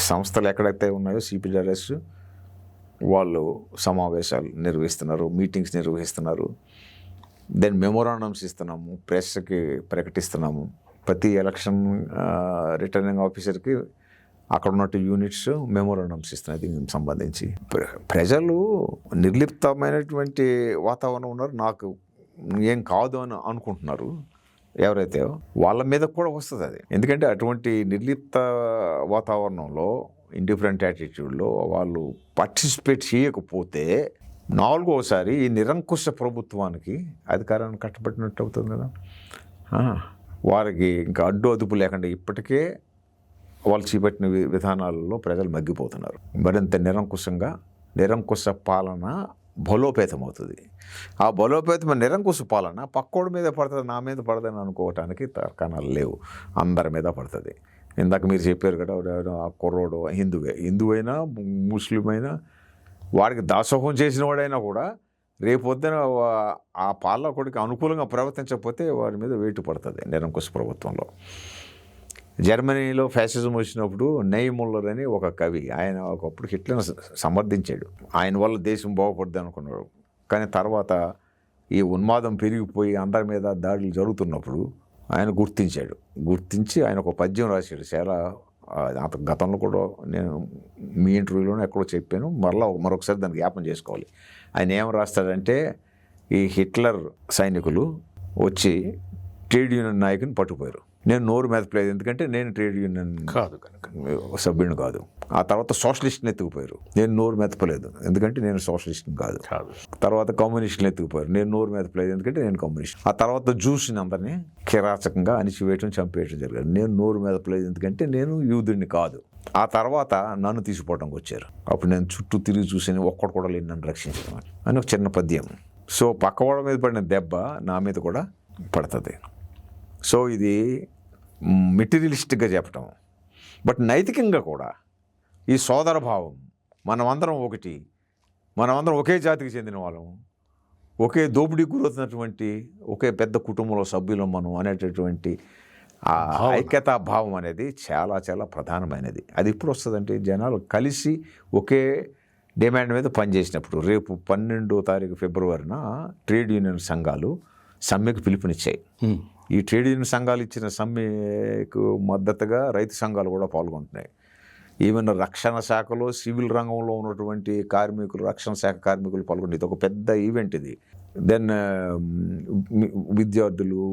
సంస్థలు ఎక్కడైతే ఉన్నాయో సిపిడిఆర్ఎస్ వాళ్ళు సమావేశాలు నిర్వహిస్తున్నారు, మీటింగ్స్ నిర్వహిస్తున్నారు, దెన్ మెమోరాండమ్స్ ఇస్తున్నాము, ప్రెస్కి ప్రకటిస్తున్నాము. ప్రతి ఎలక్షన్ రిటర్నింగ్ ఆఫీసర్కి అక్కడ ఉన్నట్టు యూనిట్స్ మెమోరాండమ్స్ ఇస్తున్నాయి దీనికి సంబంధించి. ప్రజలు నిర్లిప్తమైనటువంటి వాతావరణం ఉన్నారు, నాకు ఏం కాదు అని అనుకుంటున్నారు ఎవరైతే, వాళ్ళ మీద కూడా వస్తుంది అది. ఎందుకంటే అటువంటి నిర్లిప్త వాతావరణంలో, ఇండిఫరెంట్ యాటిట్యూడ్లో వాళ్ళు పార్టిసిపేట్ చేయకపోతే 4వసారి ఈ నిరంకుశ ప్రభుత్వానికి అధికారాన్ని కట్టబెట్టినట్టు అవుతుంది కదా. వారికి ఇంకా అడ్డు అదుపు లేకుండా ఇప్పటికే వాళ్ళు చేపట్టిన విధానాలలో ప్రజలు మగ్గిపోతున్నారు. మరింత నిరంకుశ పాలన బలోపేతం అవుతుంది. ఆ బలోపేతమైన నిరంకుశ పాలన పక్కోడి మీద పడుతుంది, నా మీద పడదని అనుకోవటానికి తర్కాణాలు లేవు, అందరి మీద పడుతుంది. ఇందాక మీరు చెప్పారు కదా, ఆ కుర్రోడు హిందువైనా ముస్లిం అయినా, వాడికి దాసోహం చేసిన వాడైనా కూడా రేపొద్దున ఆ పాలకుడికి అనుకూలంగా ప్రవర్తించకపోతే వాడి మీద వేటు పడుతుంది నిరంకుశ ప్రభుత్వంలో. జర్మనీలో ఫ్యాసిజం వచ్చినప్పుడు నెయ్ముల్లర్ అని ఒక కవి, ఆయన ఒకప్పుడు హిట్లర్ని సమర్థించాడు. ఆయన వల్ల దేశం బాగుపడుద్ది అనుకున్నాడు. కానీ తర్వాత ఈ ఉన్మాదం పెరిగిపోయి అందరి మీద దాడులు జరుగుతున్నప్పుడు ఆయన గుర్తించి ఆయన ఒక పద్యం రాశాడు. చాలా గతంలో కూడా నేను మీ ఇంటర్వ్యూలోనే ఎక్కడో చెప్పాను, మరొకసారి దాన్ని జ్ఞాపం చేసుకోవాలి. ఆయన ఏం రాస్తాడంటే, ఈ హిట్లర్ సైనికులు వచ్చి ట్రేడ్ యూనియన్ నాయకుని పట్టుకుపోయారు. నేను నోరు మెదపలేదు, ఎందుకంటే నేను ట్రేడ్ యూనియన్ కాదు కనుక. సభ్యుని కాదు. ఆ తర్వాత సోషలిస్ట్ని ఎత్తుకుపోయారు, నేను నోరు మెదపలేదు, ఎందుకంటే నేను సోషలిస్ట్ని కాదు. తర్వాత కమ్యూనిస్టుని ఎత్తుకుపోయారు, నేను నోరు మెదపలేదు, ఎందుకంటే నేను కమ్యూనిస్ట్. ఆ తర్వాత జ్యూస్ని అందరినీ కిరాచకంగా అణిచివేయటం, చంపేయటం జరిగింది. నేను నోరు మెదపలేదు, ఎందుకంటే నేను యూదుడిని కాదు. ఆ తర్వాత నన్ను తీసుకోవడానికి వచ్చారు. అప్పుడు నేను చుట్టూ తిరిగి చూసి ఒక్కడు కూడా లేని నన్ను రక్షించడం అని ఒక చిన్న పద్యం. సో పక్కవాడ మీద పడిన దెబ్బ నా మీద కూడా పడుతుంది. సో ఇది మెటీరియలిస్టిక్గా చెప్పటం, బట్ నైతికంగా కూడా ఈ సోదర భావం, మనమందరం ఒకటి, మనమందరం ఒకే జాతికి చెందిన వాళ్ళం, ఒకే దోపిడీకి గురవుతున్నటువంటి ఒకే పెద్ద కుటుంబంలో సభ్యులం మనం అనేటటువంటి ఆ ఐక్యతా భావం అనేది చాలా చాలా ప్రధానమైనది. అది ఎప్పుడు వస్తుందంటే జనాలు కలిసి ఒకే డిమాండ్ మీద పనిచేసినప్పుడు. రేపు 12వ తారీఖు ఫిబ్రవరిన ట్రేడ్ యూనియన్ సంఘాలు సమ్మెకు పిలుపునిచ్చాయి. ఈ ట్రేడ్ యూనియన్ సంఘాలు ఇచ్చిన సమ్మెకు మద్దతుగా రైతు సంఘాలు కూడా పాల్గొంటున్నాయి. ఈవెన్ రక్షణ శాఖలో సివిల్ రంగంలో ఉన్నటువంటి కార్మికులు, రక్షణ శాఖ కార్మికులు పాల్గొంటే ఇది ఒక పెద్ద ఈవెంట్ ఇది. దెన్ విద్యార్థులు,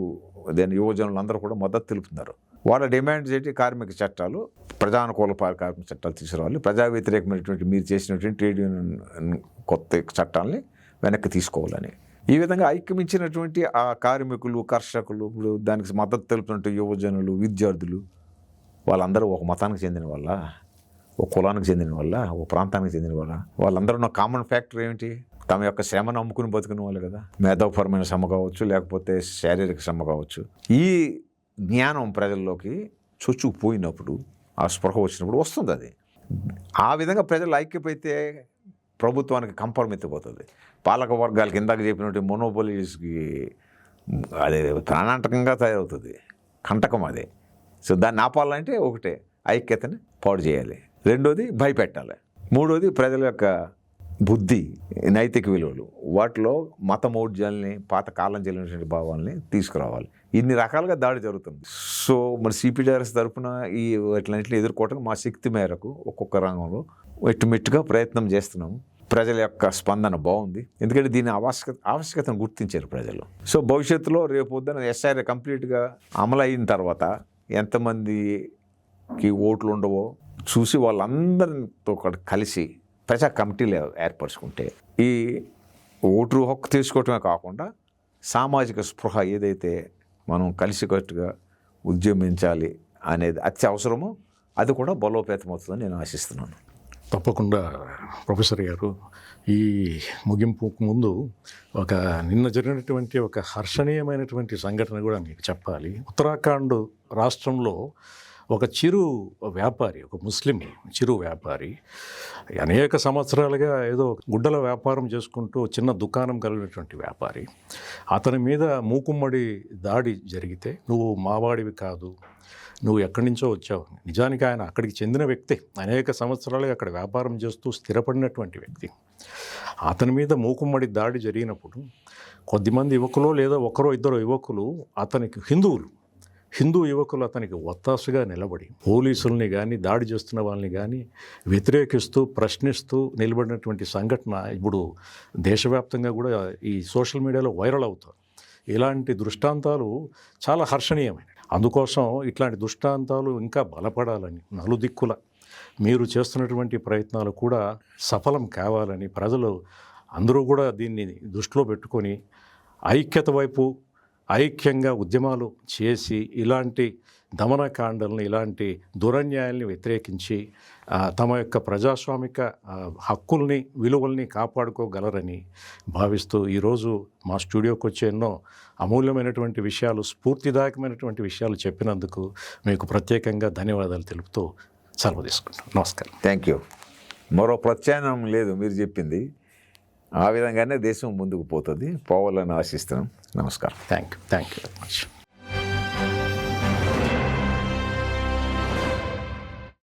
దెన్ యువజనులు అందరూ కూడా మద్దతు తెలుపుతున్నారు. వాళ్ళ డిమాండ్స్ ఏంటి? కార్మిక చట్టాలు, ప్రజానుకూల కార్మిక చట్టాలు తీసుకురావాలి, ప్రజా వ్యతిరేకమైనటువంటి మీరు చేసినటువంటి ట్రేడ్ యూనియన్ కొత్త చట్టాలని వెనక్కి తీసుకోవాలని. ఈ విధంగా ఐక్యమించినటువంటి ఆ కార్మికులు, కర్షకులు, ఇప్పుడు దానికి మద్దతు తెలుపుతున్నట్టు యువజనులు, విద్యార్థులు, వాళ్ళందరూ ఒక మతానికి చెందిన వల్ల, ఒక కులానికి చెందిన వల్ల, ఒక ప్రాంతానికి చెందిన వల్ల, వాళ్ళందరూ ఉన్న కామన్ ఫ్యాక్టర్ ఏమిటి? తమ యొక్క శ్రమను అమ్ముకుని బతుకునే వాళ్ళు కదా. మేధోపరమైన శ్రమ కావచ్చు, లేకపోతే శారీరక శ్రమ కావచ్చు. ఈ జ్ఞానం ప్రజల్లోకి చొచ్చుకుపోయినప్పుడు, ఆ స్పృహ వచ్చినప్పుడు వస్తుంది అది. ఆ విధంగా ప్రజలు ఐక్యమైతే ప్రభుత్వానికి కంపరమెత్తిపోతుంది. పాలక వర్గాలకి ఇందాక చెప్పినట్టు మొనోపోలీస్కి అదే ప్రాణాంతకంగా తయారవుతుంది, కంటకం అదే. సో దాన్ని ఆపాలంటే ఒకటే, ఐక్యతని పాడు చేయాలి. రెండోది భయపెట్టాలి. మూడోది ప్రజల యొక్క బుద్ధి, నైతిక విలువలు, వాటిలో మతమౌఢ్యాలని, పాత కాలం చెల్లినటువంటి భావాలని తీసుకురావాలి. ఇన్ని రకాలుగా దాడి జరుగుతుంది. సో మరి సిపిడిఆర్ఎస్ తరఫున ఈ వాటిలన్నింటిని ఎదుర్కోవటం మా శక్తి మేరకు ఒక్కొక్క రంగంలో మెట్టుగా ప్రయత్నం చేస్తున్నాము. ప్రజల యొక్క స్పందన బాగుంది, ఎందుకంటే దీని ఆవశ్యకతను గుర్తించారు ప్రజలు. సో భవిష్యత్తులో రేపు పొద్దున ఎస్ఐఆర్ కంప్లీట్గా అమలు అయిన తర్వాత ఎంతమందికి ఓట్లు ఉండవో చూసి వాళ్ళందరితో కలిసి ప్రజా కమిటీలు ఏర్పరచుకుంటే ఈ ఓటు హక్కు తీసుకోవటమే కాకుండా సామాజిక స్పృహ ఏదైతే మనం కలిసికట్టుగా ఉద్యమించాలి అనేది అత్యవసరమో అది కూడా బలోపేతమవుతుందని నేను ఆశిస్తున్నాను. తప్పకుండా ప్రొఫెసర్ గారు, ఈ ముగింపుకు ముందు నిన్న జరిగినటువంటి ఒక హర్షణీయమైనటువంటి సంఘటన కూడా మీకు చెప్పాలి. ఉత్తరాఖండ్ రాష్ట్రంలో ఒక చిరు వ్యాపారి, ఒక ముస్లిం చిరు వ్యాపారి, అనేక సంవత్సరాలుగా ఏదో గుడ్డల వ్యాపారం చేసుకుంటూ చిన్న దుకాణం కలిగినటువంటి వ్యాపారి, అతని మీద మూకుమ్మడి దాడి జరిగితే నువ్వు మావాడివి కాదు, నువ్వు ఎక్కడి నుంచో వచ్చావు. నిజానికి ఆయన అక్కడికి చెందిన వ్యక్తి, అనేక సంవత్సరాలుగా అక్కడ వ్యాపారం చేస్తూ స్థిరపడినటువంటి వ్యక్తి. అతని మీద మూకుమ్మడి దాడి జరిగినప్పుడు కొద్దిమంది యువకులు లేదా ఒకరో ఇద్దరు యువకులు అతనికి హిందూ యువకులు అతనికి ఒత్తాసుగా నిలబడి పోలీసుల్ని కానీ, దాడి చేస్తున్న వాళ్ళని కానీ వ్యతిరేకిస్తూ, ప్రశ్నిస్తూ నిలబడినటువంటి సంఘటన ఇప్పుడు దేశవ్యాప్తంగా కూడా ఈ సోషల్ మీడియాలో వైరల్ అవుతాయి. ఇలాంటి దృష్టాంతాలు చాలా హర్షణీయమైనవి. అందుకోసం ఇట్లాంటి దృష్టాంతాలు ఇంకా బలపడాలని, నలుదిక్కుల మీరు చేస్తున్నటువంటి ప్రయత్నాలు కూడా సఫలం కావాలని, ప్రజలు అందరూ కూడా దీన్ని దృష్టిలో పెట్టుకొని ఐక్యత వైపు ఐక్యంగా ఉద్యమాలు చేసి ఇలాంటి దమనకాండల్ని, ఇలాంటి దురన్యాయాల్ని వ్యతిరేకించి తమ యొక్క ప్రజాస్వామిక హక్కుల్ని, విలువల్ని కాపాడుకోగలరని భావిస్తూ ఈరోజు మా స్టూడియోకి వచ్చే ఎన్నో అమూల్యమైనటువంటి విషయాలు, స్ఫూర్తిదాయకమైనటువంటి విషయాలు చెప్పినందుకు మీకు ప్రత్యేకంగా ధన్యవాదాలు తెలుపుతూ సెలవు తీసుకుంటాం. నమస్కారం. Thank you. మరో ప్రత్యామ్నాయం లేదు, మీరు చెప్పింది ఆ విధంగానే దేశం ముందుకు పోతుంది, పోవాలని ఆశిస్తున్నాం. నమస్కారం. Thank you very much.